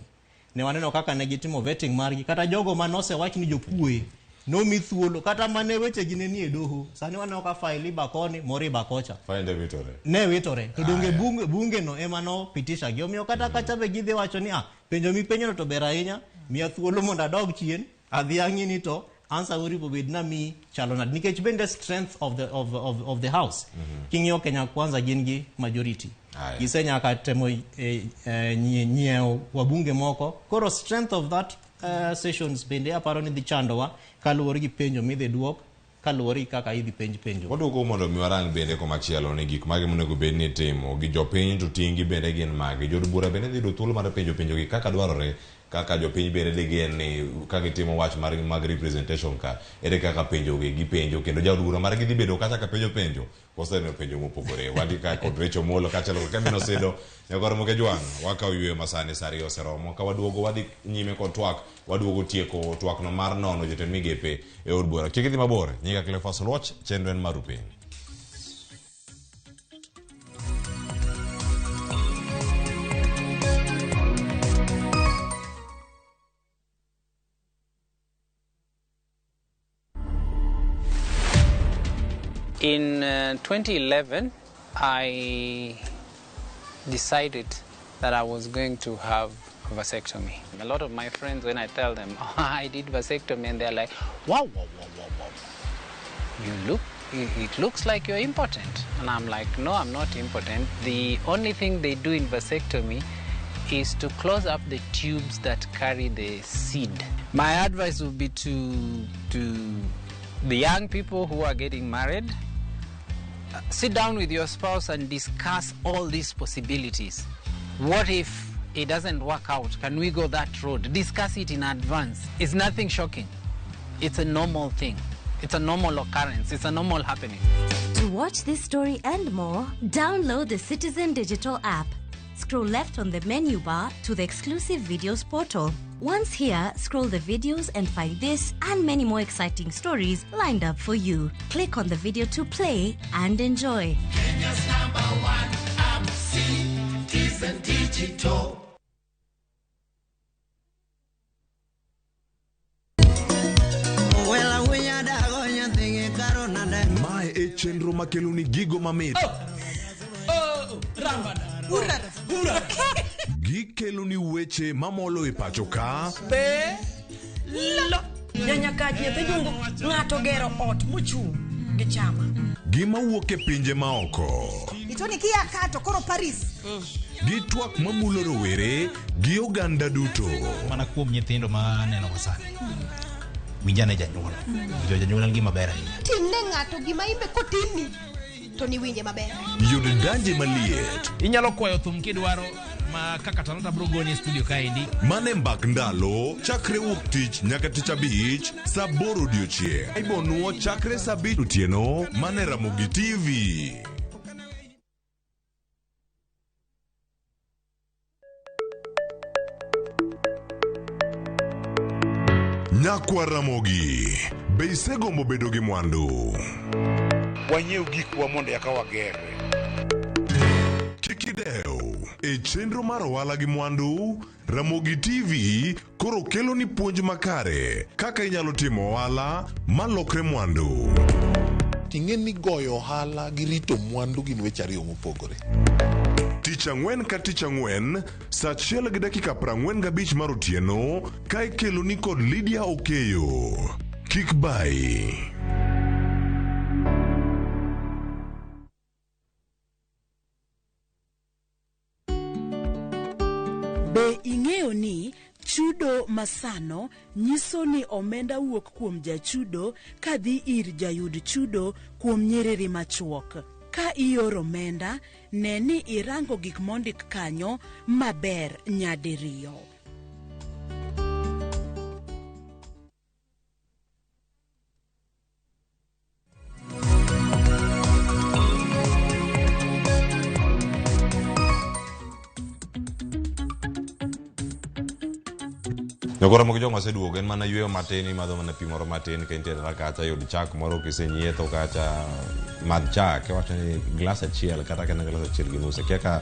Ne waneno kaka ne gitimo vetting margi kata jogo manose wach ni jopuoe no mi thuolo kata mane weche gine ni e doho sani waneno ka file bakoni mori bakocha file vitore ne vitore to donge bunge no ema no pitisha gi omiyo kata kacha be gidhi wacho ni penjo mi penjo to ber ahinya miya thuolo mondo adog chien adhi ang'i ni to answer uri bobed na mi chalona nikech bende strength of the house King'yo Kenya Kwanza gin gi majority gisenya ka temo nyiewo wabunge moko koro strength of that sessions bende aparo ni dhi chandowa kaluwore gi penjo midhi duok kaluwore kaka idhi penjo waduogo mondo mi warang bende komachielo ni gik mage monego bed ni timo gi jopiny to tingi bende gin mage jod bura bende dhi do thuolo mar penjo gi kaka dwarore kaka jopiny bende digien ni kaka gitimo wach mag representation ka ere kaka penjo gi penjo kendo jaod bura mar gidhi bedo kaka penjo koseno penjo mopogore wadi ka kod recho molo kachalo kamino sedo nyagoro moke jwang wakaw ywe masani sari oseromo ka waduogo wadhi nyime kod twak waduogo tieko twak no mar nono jotend migepe e od bura kik idhi mabor nyinga Cleophas Oluoch chenro en marupiny. In 2011, I decided that I was going to have a vasectomy. A lot of my friends, when I tell them, oh, I did vasectomy, and they're like, wow. It looks like you're impotent. And I'm like, no, I'm not impotent. The only thing they do in vasectomy is to close up the tubes that carry the seed. My advice would be to the young people who are getting married, sit down with your spouse and discuss all these possibilities. What if it doesn't work out? Can we go that road? Discuss it in advance. It's nothing shocking. It's a normal thing. It's a normal occurrence. It's a normal happening. To watch this story and more, download the Citizen Digital app. Scroll left on the menu bar to the exclusive videos portal. Once here, scroll the videos and find this and many more exciting stories lined up for you. Click on the video to play and enjoy. Kenya's #1 app, Citizen Digital. Mae e chenro makeloni gigo mamit. Gikeloni weche mamolo e pacho ka. Ng'ato gero ot mochung' gi chama. Gima wuok e pinje maoko. Itoni kia kato koro Paris. Gi twak mamulo rowere gi oganda duto. Mana kuom nyithindo ma neno wasani. Winjane janyuol. Janyuol gima ber ahinya. Timne ng'ato gima imbe kotini. To ni winje maber. Yud danje maliet. Inyalo kwayo thum kidwaro ma kaka Talanta Brogoni studio kaendi. Mane mbak ndalo chakre wuok tich nyaka tich abich saa 8 odiochieng'. Ibonuo chakre saa 7 otieno mane Ramogi TV. Nyakwa Ramogi, be isegombo bedo gi mwandu? Wanyiew gikwa mondo eka wagerre. Kikideu, e chenro mar ohala gi mwandu, Ramogi TV koro kelo ni puonj makare kaka inyalo timo ohala malokre mwandu. Ting'en ni goyo ohala gi rito mwandu gin weche ariyo mopogore. Tich ang'wen ka tich ang'wen, saa 1:45 mar otieno, ka ikelo ni kod Lydia Okeyo. Kik bai. Be ing'eyo ni chudo masano nyiso ni omenda wuok kuom jachudo kadhi ir jayud chudo kuom nyiriri machuok. Ka ioro omenda, ne ni irango gik mondik kanyo maber nyadiriyo. Nyagora mogo jongo seduogo en mana yweyo matin imadho mana pi moro matin ka intiere na kacha yud chak moro kisenyietho kacha madh chak iwacho ni glas achiel kata ka en glas achiel gi nus kia ka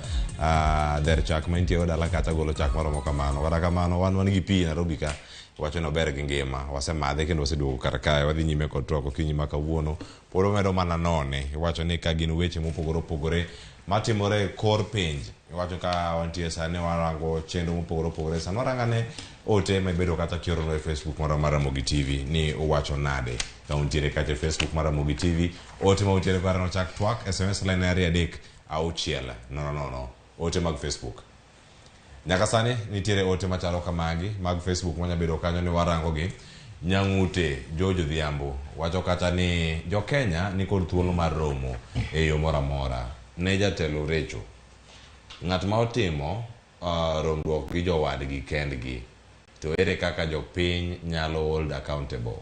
dher chak ma intie dala kacha golo chak moromo kamano kata kamano wan gi pi Nairobi ka wacho ni ober gi ngima wasemadhe kendo waseduogo kar kae wadhi nyime kod twak okinyi ma kawuono pod omedo mana none iwacho ni ka gin weche mopogore opogore matimore kor pinj wacho ka wantie sani warango chenro mopogore opogore sani warangane ote mebedo kata kiorono e Facebook mar Ramogi TV ni uwacho nade ka untiere kacha Facebook mar Ramogi TV ote ma untiere kwa no chak twak SMS line area dik au chiela no ote mag Facebook nyaka sani nitiere ote machalo kamagi mag Facebook manya bedo kanyo ni warango gi Nyang'ute Jojo Dhiambo wacho kata ni jo Kenya ni kod thuolo mar romo e yo mora mora ne jatelo Recho ng'at ma otimo romruok gi jowadgi kendgi to ere kaka jopiny nyalo hold accountable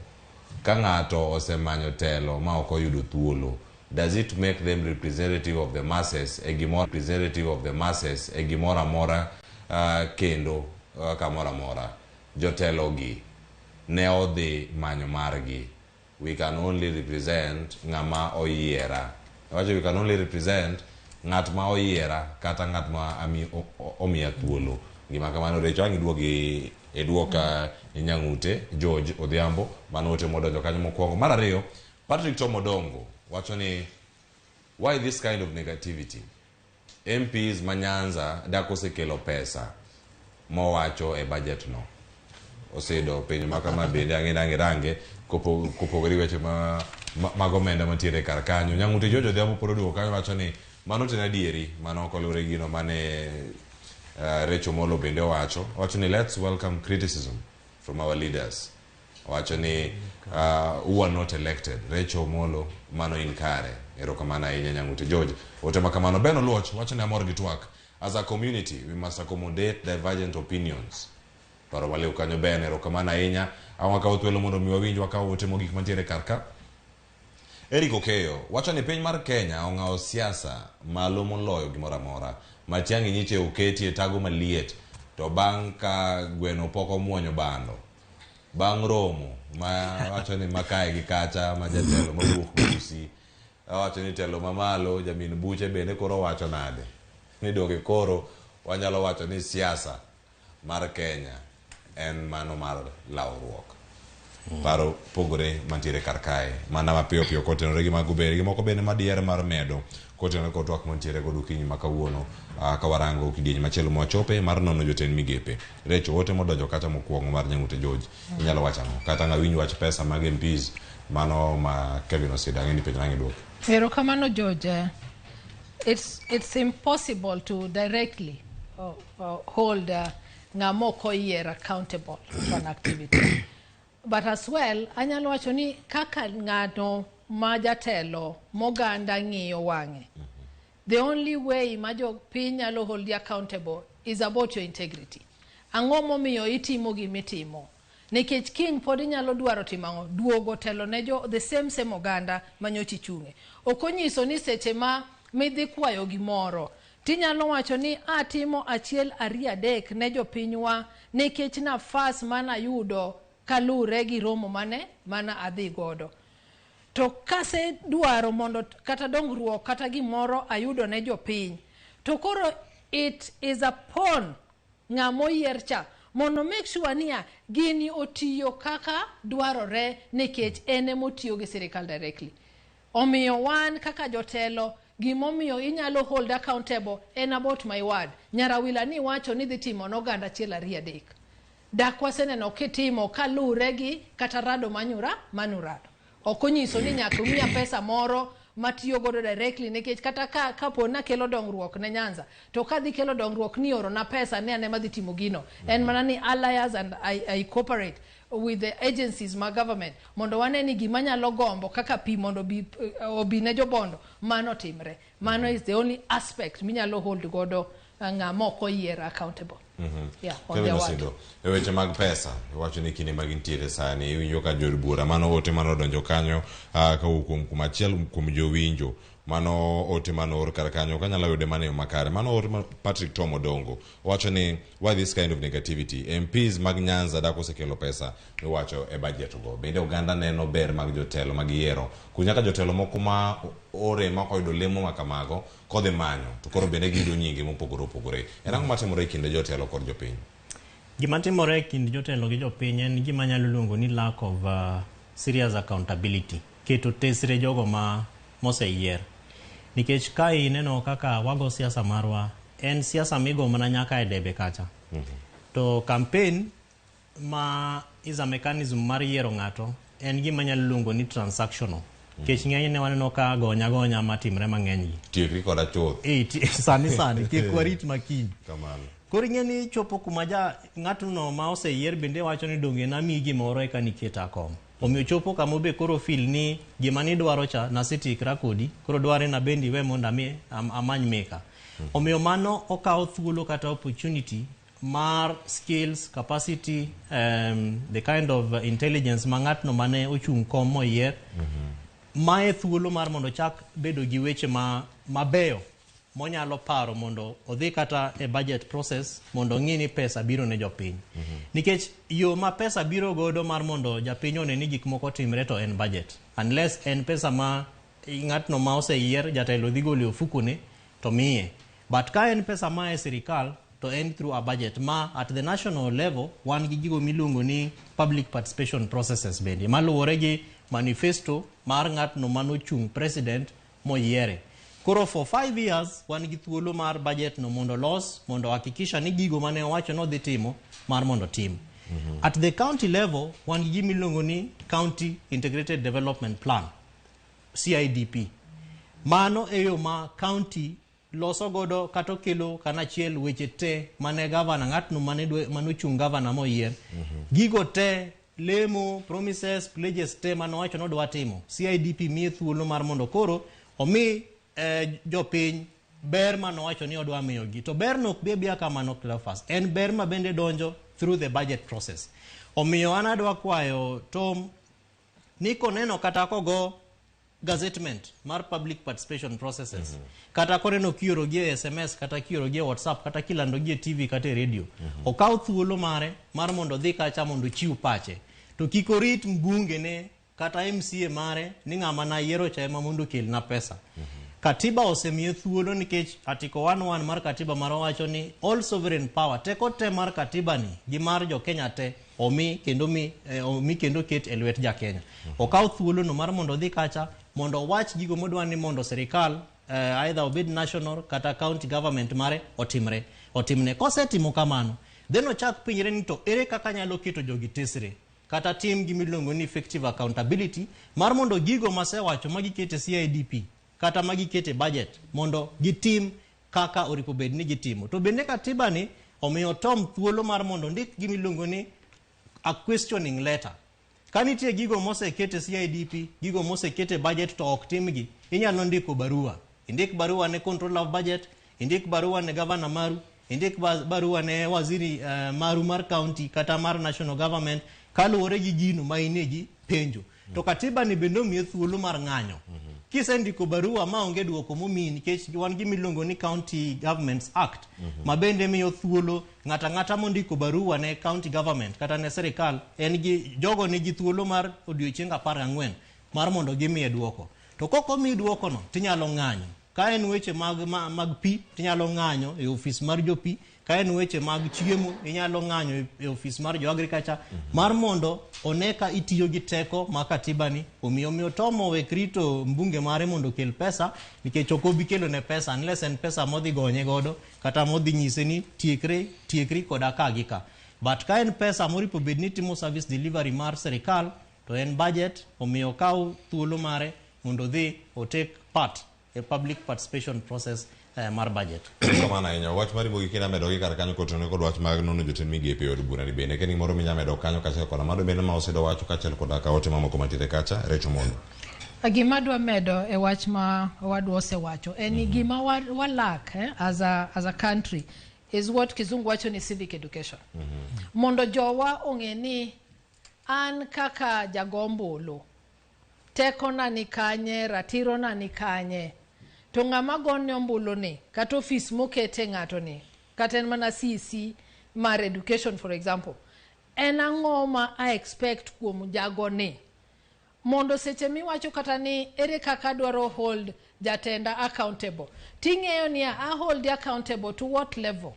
ka ng'ato osemanyo telo ma ok oyudo thuolo does it make them representative of the masses e gimora mora kendo kamora mora jotelo gi ne odhi manyo margi we can only represent ng'ama oyiera we can only represent ng'at ma oyiera kata ng'at ma omiya thuolo gima kamano Recho ang iduogi eduoka Nyang'ute George Odhiambo mano ote modonjo kanyo mokwongo mar ariyo Patrick Tomodongo wacho ni why this kind of negativity MPs manyanza dako sekelo pesa mowacho e budget no osedo penyo makama bende ang'e kopogore weche magomenda mantiere kar kanyo Nyang'ute George Odhiambo poroduo kanyo wacho ni mano tena dieri mano kolure gino mane Recho Molo bende wacho ni let's welcome criticism from our leaders wacho ni who are not elected Recho Molo mano inkare erokamana ahinya Nyang'ute George otema kamano Beno Luoch wacho ni amor gi twak as a community we must accommodate divergent opinions paro wale ukanyo Ben erokamana ahinya awaka utwelo mondo mi wawinj wakawo ote mogik mantiere karka Eric Okeyo wacho ni piny mar Kenya ong'awo siasa malo moloyo gimora mora matiangi nyiche oketi e tago maliet to bang' ka gweno poko muonyo bando bang' romo ma wacho ni makae gi kacha ma jatelo mawuok Usi wacho ni telo mamalo Jamin Buche bende koro wacho nade ni doge koro wanyalo wacho ni siasa mar Kenya en mano mar lawruok paro pogore mantiere kar kae mana mapiyo piyo kotenore gi magubere gi moko bende madiere mar medo kotenore kod twak mantiere godo kinyi makawuono ka warango kidieny machielo mwachope mar Nono Jotend migepe Recho ote modonjo kata mokwongo mar Nyang'ute George inyalo wachano kata ng'awinj wach pesa mag MPs mano ma Kevin Osida ng'eni penjo nang'e duok erokamano George it's impossible to directly hold ng'amoko year accountable for an activity but as well anyalo wacho ni kaka ng'ato ma jatelo moganda ng'iyo wang'e the only way ma jopiny nyalo hold you accountable is about your integrity ang'o momiyo itimo gimitimo nikech king pod inyalo dwaro timo duogo telo ne the same oganda manyochi chunge okonyiso ni seche ma midhi kwayo gimoro tinyalo wacho ni atimo achiel ariyo adek ne jopinywa nikech nafas mana yudo kalure gi romo mana adhi godo to kase dwaro mondo kata dongruok kata gimoro ayudo ne jopiny to koro it is upon ng'amo yiercha mondo make sure niya gini otiyo kaka dwarore nikech ene motiyo gi sirikal directly omiyo wan kaka jotelo gimomiyo inyalo hold accountable en about my word nyarawila ni wacho ni dhi timo noganda achiel ariyo adek dakwa seneno kitimo kalure gi kata rado manurado okonyiso ni nyaka umiya pesa moro matiyo godo directly nikech kata kapo na kelo dongruok ne Nyanza to kadhi kelo dongruok ni oro na pesa ne ane madhi timo gino en mana ni alliance and I cooperate with the agencies ma government mondo wane ni gima nyalo gombo kaka pi mondo obi ne jobondo mano timre mano is the only aspect minyalo hold godo ng'amoko year accountable on their word. Weche mag pesa wacho ni kinde mag intiere sani iwinjo ka jod bura mano ote mano donjo kanyo ka kuom achiel kuom jowinjo mano ote mano or kar kanyo kanyalo yude mane makare mano ote Patrick Tomodongo wacho ni why this kind of negativity MPs mag Nyanza dako sekelo pesa wacho e budget go bende oganda neno ber mag jotelo mag yiero kunyaka jotelo moko ma ore ma koyudo lemo makamago kodhi manyo to koro bende gido nyinge mopogore opogore erang'o matimore kinde jotelo kod jopiny gima timore kind jotelo gi jopiny en gima nyalo luongo ni lack of serious accountability keto tesre jogo ma moseyier nikech ka ineno kaka wago siasa marwa en siasa migo mana nyaka e debe kacha. To campaign ma is a mechanism mar yiero ng'ato en gima nyalo luongo ni transactional. Kech ng'eny ne waneno ka gonya matimre mang'eny gi. Tiekri koda chuth. Sani kik warit makiny. Kamano. Koro ing'eni chopo kuma ng'atuno ma oseyier bende wacho ni donge namiyi gimoro eka niketa kom. Omiyo chopo kama be koro feel ni gima nidwaro cha nasetikra kodi, koro dware na bendi we mondo amany meka. Omiyo mano okawo thuolo kata opportunity mar skills, capacity, the kind of intelligence ma ng'atno mane ochung' kom moyier, mae thuolo mar mondo chak bedo gi weche mabeyo monyalo paro mondo odhi kata e budget process mondo ng'i ni pesa biro ne jopiny. Nikech yo ma pesa biro godo mar mondo japiny one ni gik moko timre to en budget. Unless en pesa ma ng'atno ma oseyier jatelo dhi golo ofukone to miye. But ka en pesa ma e sirikal to en through a budget ma at the national level wan gi gigo miluongo ni public participation processes bende maluwore gi manifesto mar ng'atno manochung' president moyiere. Koro for 5 years wan gi thuolo mar budget no mondo los mondo hakikisha ni gigo mane owacho no dhi timo mar mondo tim. At the county level wan gi gimiluongo ni County Integrated Development Plan, CIDP. Mano e yo ma county loso godo kata kelo kanachiel weche te mane governor ng'atno manochung' governor moyier. Gigo te lemo, promises, pledges te manowacho no dwa timo. CIDP miye thuolo mar mondo koro omi jopiny ber manowacho ni odwa miyogi. To ber no ok bia kamano Cleophas. En ber ma bende donjo through the budget process. Omiyo an adwa kwayo Tom ni koneno kata kogo gazettement mar public participation processes. Kata koneno kiorogi e SMS, kata kiorogi e WhatsApp, kata kilandogi e TV kata e radio. Okaw thuolo mare mar mondo dhi kacha mondo chiw pache. To kiko rit mbunge ne kata MCA mare ni ng'ama na yiero cha ema mondo kel na pesa. Katiba osemiye thuolo nikech article 11 mar katiba mar wacho ni all sovereign power teko te mar katiba ni gi mar jo Kenya te omi kendo ket e lwet ja Kenya. Okaw thuolo no mar mondo dhi kacha mondo wach gigo modwa ni mondo serikal either obed national kata county government mare otimne. Kosetimo kamano then ochak pinyre ni to ere kaka nyalo keto jogi tesre kata tim gimiluongo ni effective accountability mar mondo gigo masewacho magikete CIDP kata magikete budget mondo gitim kaka oripo bed ni gitimo. To bende katiba ni omiyo Tom thuolo mar mondo ndik gimiluongo ni a questioning letter. Kanitie gigo mosekete CIDP, gigo mosekete budget to ok timgi, inyalo ndiko barua. Indik barua ne controller of budget, indik barua ne governor maru, indik barua ne waziri maru mar county kata mar national government kaluwore gi gino ma ineji penjo. To katiba ni bendo miye thuolo mar ng'anyo. Kisendiko barua ma onge duoko momiyi nikech wan gimiluongo ni County Governments Act ma bende miyo thuolo ng'ata mondiko barua ne county government kata ne serikal en gi jogo nigi thuolo mar odiochieng' 14 mar mondo gimiye duoko. To koko mi duoko no tinyalo ng'anyo. Ka en weche mag pi tinyalo ng'anyo e ofis mar jopi. Ka en weche mag chiemo inyalo ng'anyo e ofis mar jo agriculture mar mondo oneka itiyo gi teko ma katiba ni omiyo Tomo we krito mbunge mare mondo kel pesa nikech ok obi kelo ne pesa unless en pesa modhi gonye godo kata modhi nyise ni tiekri koda ka gi ka. But ka en pesa moripo bed ni timo service delivery mar serikal to en budget omiyo kaw thuolo mare mondo dhi o take part a public participation process mar budget. Kamana enya wach mari bogi kina medo gi kar kanyo kotone kod wach mag nono jotend migepe od bura ni bende keni moro minya medo kanyo kacha kod mado bende ma osedo wacho kacha kod aka ote mamoko matire kacha Recho Mondo. Gima dwa medo e wach ma wadwa osewacho en gima walak as a country is what kizungu wacho ni civic education. Mondo jowa ong'e ni an kaka jagombolo teko na ni kanye, ratiro na ni kanye. To ng'ama gonne ombulu ni kata ofis mokete ng'ato ni kata en mana CC mar education for example en ang'o ma I expect kuom jago ni mondo seche miwacho kata ni ere kaka dwaro hold jatenda accountable ting'eyo ni I hold accountable to what level?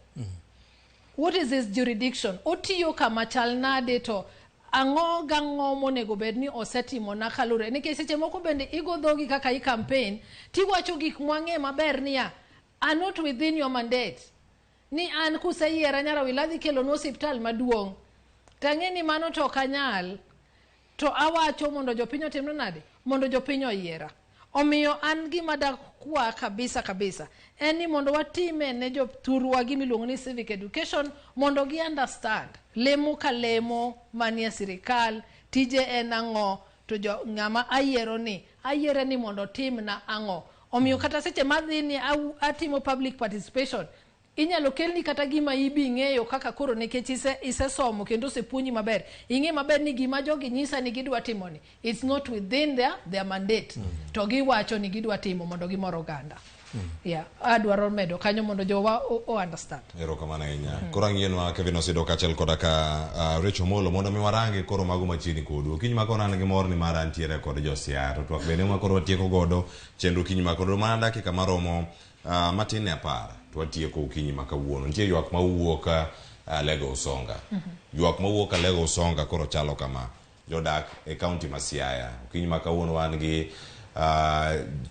What is his jurisdiction? Otiyo kama chal nade to ang'o gang'o monego bed ni osetimo na kalure nikech seche moko bende igo dhogi kaka i campaign tiwacho gik mwang'e maber niya are not within your mandate ni an kuseyiera nyara wiladhi kelo no hospital maduong' tang'e ni mano to kanyal to awacho mondo jopiny otimno nade mondo jopiny oyiera omiyo an gima dakwa kabisa en ni mondo watime ne jothurwa gimiluongo ni civic education mondo gi understand lemo ka lemo manie sirikal tije en ang'o to ng'ama ayiero ni mondo tim na ang'o omiyo kata seche madhi ni atimo public participation inyalo kelni kata gima ibi ng'eyo kaka koro nikech isesomo kendo osepuonji maber ing'e maber ni gima jogi nyisa ni gidwa timo ni it's not within their mandate to giwacho ni gidwa timo mondo gimoro oganda adwaro medo kanyo mondo jowa understand. Erokamano ahinya. Koro ang'ienwa Kevin Osido kaachiel koda ka Rachel Molo mondo mi warangi koro mago machiegni kodu. Kiny ma koro an gi mor ni mar antiere kod josiaya to twak bende ma koro watieko godo chenro kiny ma koro mana dakika maromo matin e 10 to watieko kiny ma kawuono. Nitie ywak mawuok Alego-Usonga. Ywak mawuok Alego-Usonga koro chalo kama jodak e kaunti ma Siaya. Kiny ma kawuono wan gi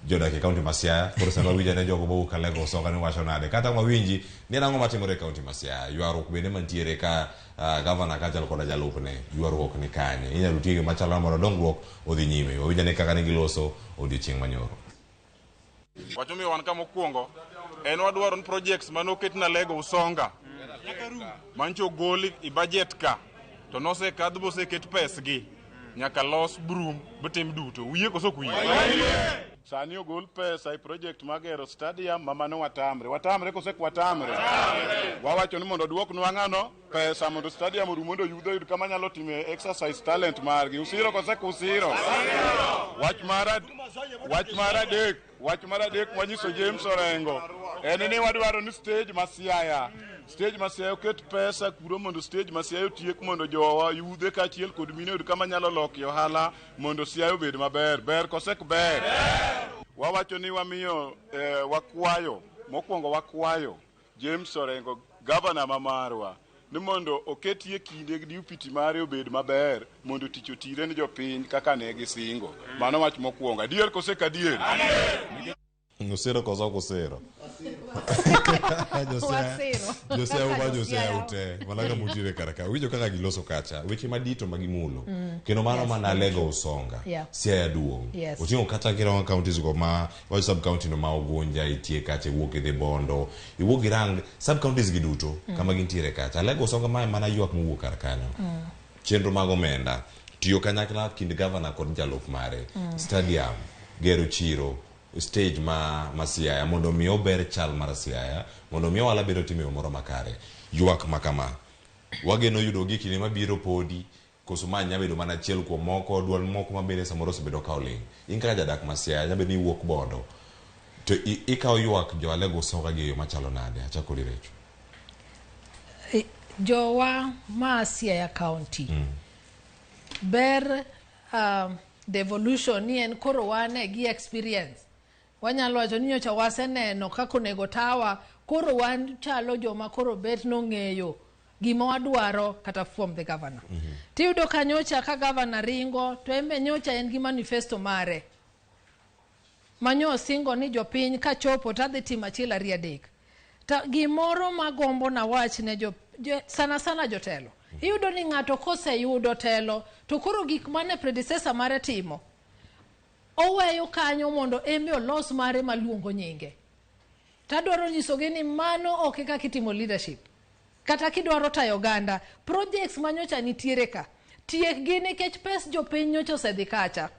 jodak e kaunti ma Siaya koro sama winja ne jogo mawuok Alego-Usonga ni wacho nade kata mawinji ni ang'o matimore e kaunti ma Siaya. Ywaruok bende mantiere ka governor kaachiel koda jalupne ywaruok ni kanye inyalo tiege machalo mondo dongruok odhi nyime wawinja ne kaka ne giloso odiochieng' manyoro. Wacho mi wan kama mokwongo en wadwaro ni projects manoket na Alego-Usonga mancho goli i budget ka to nosekadh boseket pesgi nyaka los brum betem duto wiye koso kuyi sani ogol pesa i project magero stadium mamano watamre kose kwatamre wawacho ni mondo duok nwang'ano pesa mondo stadium oru mondo yudo yud kama nyalo time exercise talent margi usiro kose kusiro wach mar adek mwanyiso James Orengo en ni wadwaro ni stage ma Siaya oket pesa kuro mondo stage ma Siaya otiek mondo jowa yudhe kaachiel kod mine yud kama nyalo loki ohala mondo Siaya obed maber kosek ber wawacho ni wamiyo wakwayo James Orengo governor mamarwa ni mondo oketie kinde gi upiti mare obed maber mondo tich otire ni jopiny kaka ne gisingo mano wach mokwongo adier kose kadier Usero koso kusero. Josiaya ute. Walaga mutire karaka. Wijo kaka giloso kacha. Weche madito magimulo. Keno mano mana Alego-Usonga. Siaya duong'. Otingo kata kira counties go ma wa sub county no ma Ugunja itie kacha wuok e Bondo. Iwuok irang sub counties giduto kama gintiere kacha. Alego-Usonga mana ywak mowuok karkanyo. Chenro mag omenda. Tiyo kanyakla kind governor kod jalup mare. Stadium, gero chiro. Stage ma Siaya mondo mi ober chal mar Siaya mondo mi wala biro timo moro makare ywak makama wageno yudo gikini mabiro podi koso manya bedo mana achiel kuom moko duol moko mabere samoro osebedo ka oling inka jadak ma Siaya nyabedo ni wuok Bondo to ikaw ywak jo Alego-Usonga gi yo machalo nade achako lirecho jowa ma Siaya County ber devolution ni en koro wane gi experience wanyalo wacho ni nyocha waseneno kaka onego tawa koro wan chalo joma koro bet nong'eyo gima wadwaro kata from the governor tiyudo ka nyocha ka governor ringo to embe nyocha en gi manifesto mare manyo singo ni jopiny ka chopo tadhi timo achiel ariyo adek ta gimoro magombo na wach ne sana jotelo iyudo ni ng'ato koseyudo telo to koro gik mane predecessor mare timo oweyo kanyo mondo embe olos mare maluongo nyinge tadwaro nyisogi ni mano ok kaka kitimo leadership kata kidwaro tayo oganda projects manyocha nitiere ka tiek gi nikech pes jopiny nyocha osedhi kacha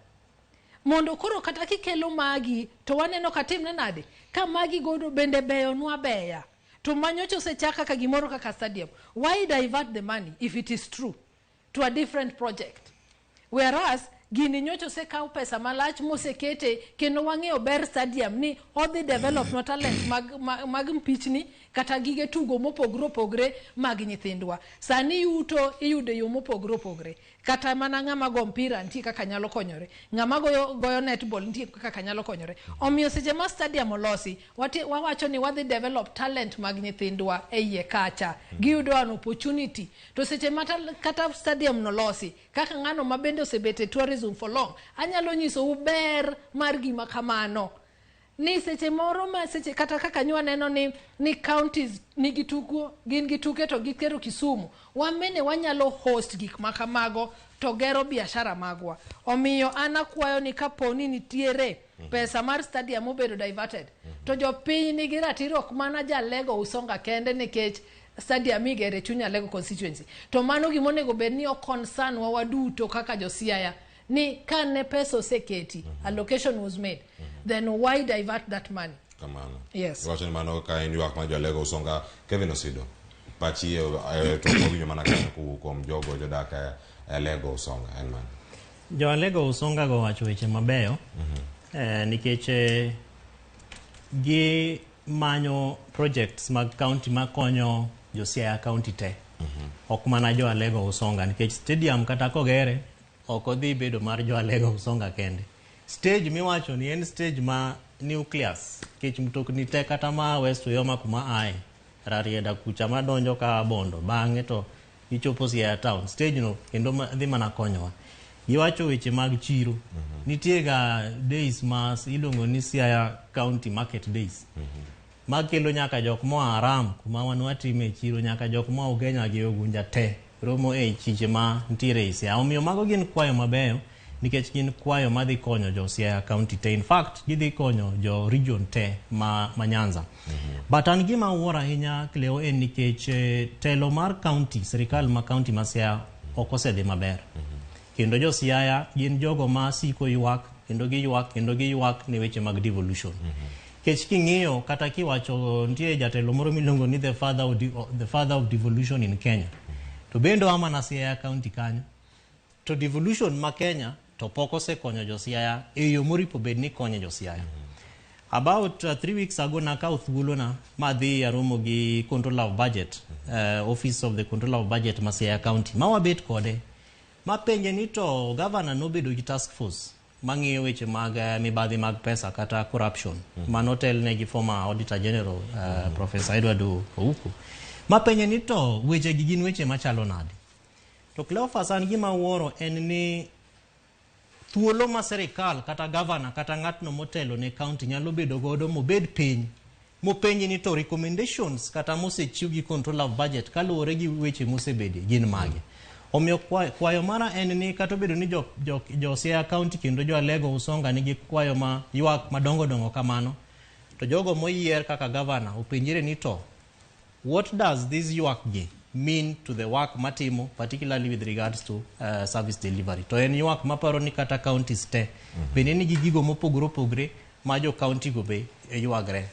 mondo koro kata kikelo magi to waneno katimne nade ka magi godo bende beyo nwa beya to manyocha osechaka ka gimoro kaka stadium why divert the money if it is true to a different project whereas gini nyocho se kaw pesa malach mosekete kendo wang'eyo ber stadium ni odhi develop no talent mag mpichni kata gige tugo mopogre opogre mag nyithindwa. Sani yuto iyude yo mopogre opogre, kata mana ng'ama go mpira nitie kaka nyalo konyore, ng'ama goyo netball nitie kaka nyalo konyore. Omiyo seche ma stadium olosi wawacho ni wadhi develop talent mag nyithindwa e iye kacha, giyudo an opportunity. To seche mata kata stadium nolosi kaka ng'ano mabende osebete tourism for long, anyalo nyiso ber mar gima kamano ni seche moro ma seche kata kaka nywa neno ni counties nigi tugo gin gi tuke to gikero Kisumu, wamene wanyalo host gik makamago to gero biashara magwa. Omiyo ana kwayo ni kaponi nitiere pesa mar stadium obedo diverted, to jopiny nigi ratiro ok mana Alego-Usonga kende nikech stadium igere chunya Alego constituency, to mano gimonego bed ni o concern wa waduto kaka josiaya ni kane pesa oseketi, allocation was made, then why divert that money? Kamano. Yes. Wacho ni mano ka en ywak ma Alego-Usonga. Kevin Osido, pachi to winjo mana kanyo kuom jogo jodak Alego-Usonga en man. Jo Alego-Usonga go wacho weche mabeyo nikech gi manyo projects mag county makonyo josiaya county te, ok mana jo Alego-Usonga, nikech stadium kata kogere ok odhi bedo mar jo Alego-Usonga kende. Stage miwacho ni en stage ma nucleus, kech mtokni te kata ma West Oyoma kuma ae Rarieda kucha madonjo ka Bondo bang'e to ichopo Siaya town, stage no kendo dhi mana konyowa. Iwacho weche mag chiro, nitie ga days ma iluongo ni Siaya County Market Days, makelo nyaka jok moa Aram kuma wan watime chiro, nyaka jok moa Ugenya gi Ogunja te romo e chiche ma ntiere e Siaya. Omiyo mago gin kwayo mabeyo nikech gin kwayo madhi konyo jo Siaya County te. In fact, gidhi konyo jo region te ma Nyanza. But an gima wuora ahinya Cleo en nikech telo mar county, serikal ma county ma Siaya ok osedhi maber. Kendo jo Siaya gin jogo ma siko ywak kendo gi ywak ni weche mag devolution. Kech king'iyo kata kiwacho nitie jatelo moro miluongo ni the father of devolution in Kenya, to bendo ama na Siaya County kanyo, to devolution ma Kenya to pok osekonyo jo Siaya e yo moripo bed ni konyo jo Siaya. About 3 weeks ago nakawo thuolo na madhi Ramogi control of budget, office of the control of budget ma Siaya County, ma wabet kode ma penje ni to governor nobedo gi task force mang'iyo weche mag mibadhi mag pesa kata corruption, manotel ne gi former auditor general Professor Edward Ouko, ma penje ni to weche gi gin weche machalo nade. To Cleophas, an gima wuoro en ni thuolo ma serikal kata governor kata ng'atno motelo ne county nyalo bedo godo mobed piny mopenji ni to recommendations kata mosechiw gi control of budget kaluwore gi weche mosebede gin mage. Omiyo kwayo mara en ni kata bedo ni jo Siaya County kendo jo Alego-Usonga nigi kwayo ma ywak madongo kamano, to jogo moyier kaka governor openjire ni to what does this ywak gi mean to the work matimo, particularly with regards to service delivery. To en ywak maparo ni kata counties te bende nigi gigo mopogore opogre ma jo county go be ywagre.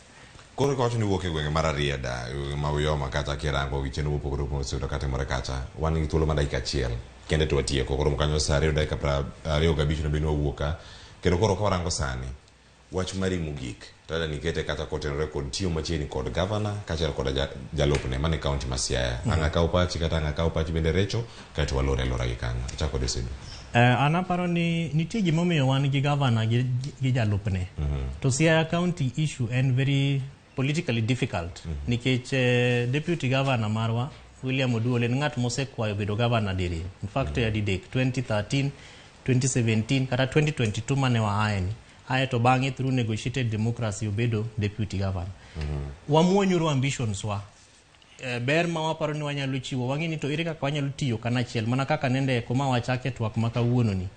Koro kawacho ni wuok e gwenge mar Rarieda ma Oyoma kata kirango gi chenro mopogore opogore kata moro kacha, wan gi thuolo ma dakika achiel kende to watieko. Koro kanyo sa 2 dakika 25 no bino wuoka kendo koro kawarango sani wach mari mogik tada nikete kata kotenore kod tiyo machiegni kod governor kaachiel kod jalupne mane county ma Siaya. Ang'a kawo pachi kata ang'a kawo pachi bende recho kaeto walore lora gi kanyo. Chako Osido. Anaparo ni nitie gimomiyo wan gi governor gi jalupne. To Siaya County issue en very politically difficult nikech deputy governor marwa William Oduol en ng'at mosekwayo bedo governor diri. In fact adidek 2013, 2017 kata 2022 mane waaeni to bang'e through negotiated democracy obedo deputy governor. Wamuonyuru ambitions wa ber ma waparo ni wanyalo chiwo, wang'e ni to ere kaka wanyalo tiyo kanachiel mana kaka nende koma wachake twak ma kawuono ni.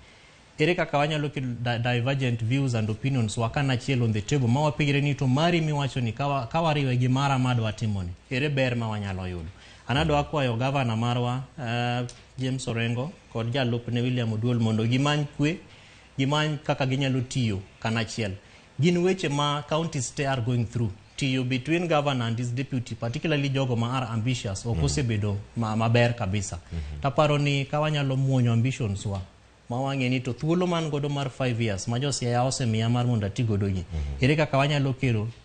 Ere kaka wanyalo kelo divergent views and opinions wa kanachiel on the table ma wapigre ni to mari miwacho ni kawariwe gi mara madwa timoni ere ber ma wanyalo yudo. Anado akwayo governor marwa James Orengo kod jalupne William Oduol mondo gimany kwe, gimany kaka ginyalo tiyo kanachiel. Gin weche ma counties te are going through. Tiyo between governor and his deputy, particularly jogo ma are ambitious, okosebedo maber kabisa. Taparo ni kawanyalo muonyo ambitions wa mawang'e ni to thuolo man godo mar 5 years ma josiaya osemiya mar mondo ati godo gi ere kaka wanyalo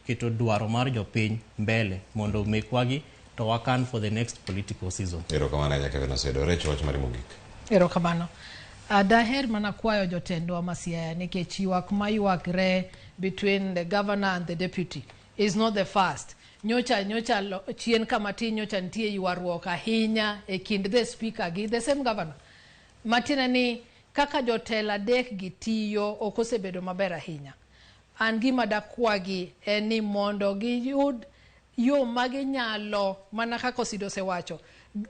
keto dwaro mar jopiny mbele mondo mekwagi to wakan for the next political season. Erokamano nyaka vena sedo recho wach mari mogik. Erokamano. Daher mana kwayo jotendwa masiaya nikech ywak mayuagre between the governor and the deputy is not the first. Nyocha chien kamati nyocha nitie ywaruok ahinya e kind the speaker gi the same governor. Matina ni kaka jotelo adek gi tiyo ok osebedo maber ahinya. An gima dakwagi en ni mondo giyud yo maginyalo mana kaka Osido osewacho.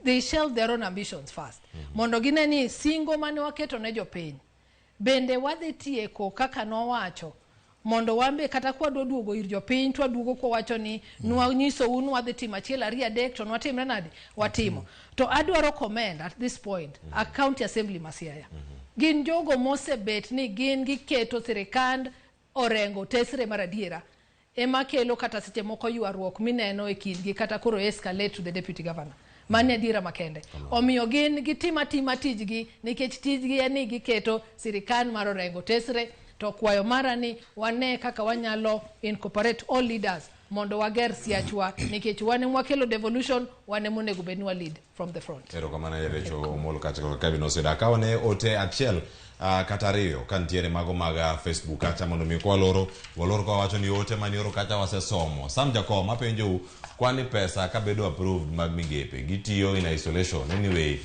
They shelve their own ambitions first. Mondo gine ni singo mane waketo ne jopiny. Bende wadhi tieko kaka nowacho. Mondo wambe kata kwa duogo ir jopiny to waduogo kwa wacho ni nwanyiso unu wadhi timo achiel ariyo adek to nwatimre nade watimo. To adwaro comment at this point a county assembly masiaya. Gin jogo mosebet ni gin giketo sirikand orengo tesre maradiera. Ema kelo kata seche moko ywaruok mineno e kindgi kata koro escalate to the deputy governor. Mani adira makende. Omiyo gin gitima tijgi nikech tijgi en ni giketo sirikand mar orengo tesre to kwayo mara ni wane kaka wanyalo incorporate all leaders mondo wager siachwa nikech wane mwakelo devolution wane monego bedni wa lead from the front. Erokamano Recho Omolo kata Kevin Oseda kawane ote achiel kata ariyo kantiere mago maga Facebook acha mondo mi waloro kwa wacho ni ote manioro kata wasesomo Sam Jacob mapenjo kwani pesa kabedo approved mag migepe gitiyo in isolation anyway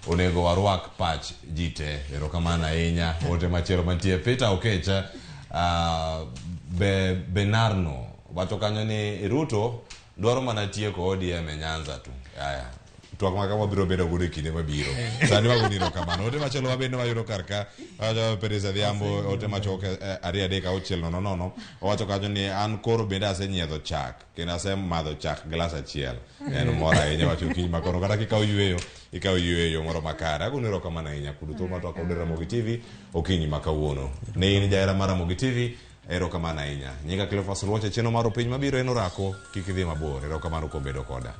onego warwak patch jite. Erokamano ahinya ote machielo mantie Peter Okecha Benarno wacho kanyo ni Ruto dwaro mana tieko ODM e Nyanza tu. Aya twak maka wabiro bedo gude kinde mabiro sani wago niro kamano ote machelo wabende wayudo karka Pereza Dhiambo ote machoke ariya deka ochiel nono owacho kanyo ni an koro bende asenyiedho chak kendo asemadho chak glass achiel en mora ahinya wacho kiny makono kata kikaw yweyo moro makare ago niro kamano ahinya kudu thuma to kod Ramogi TV okinyi makawuono ne in jaera mar Ramogi TV erokamano ahinya nyinga Cleophas Luoche cheno maro piny mabiro en orako kik idhi mabor erokamano kuom bedo koda.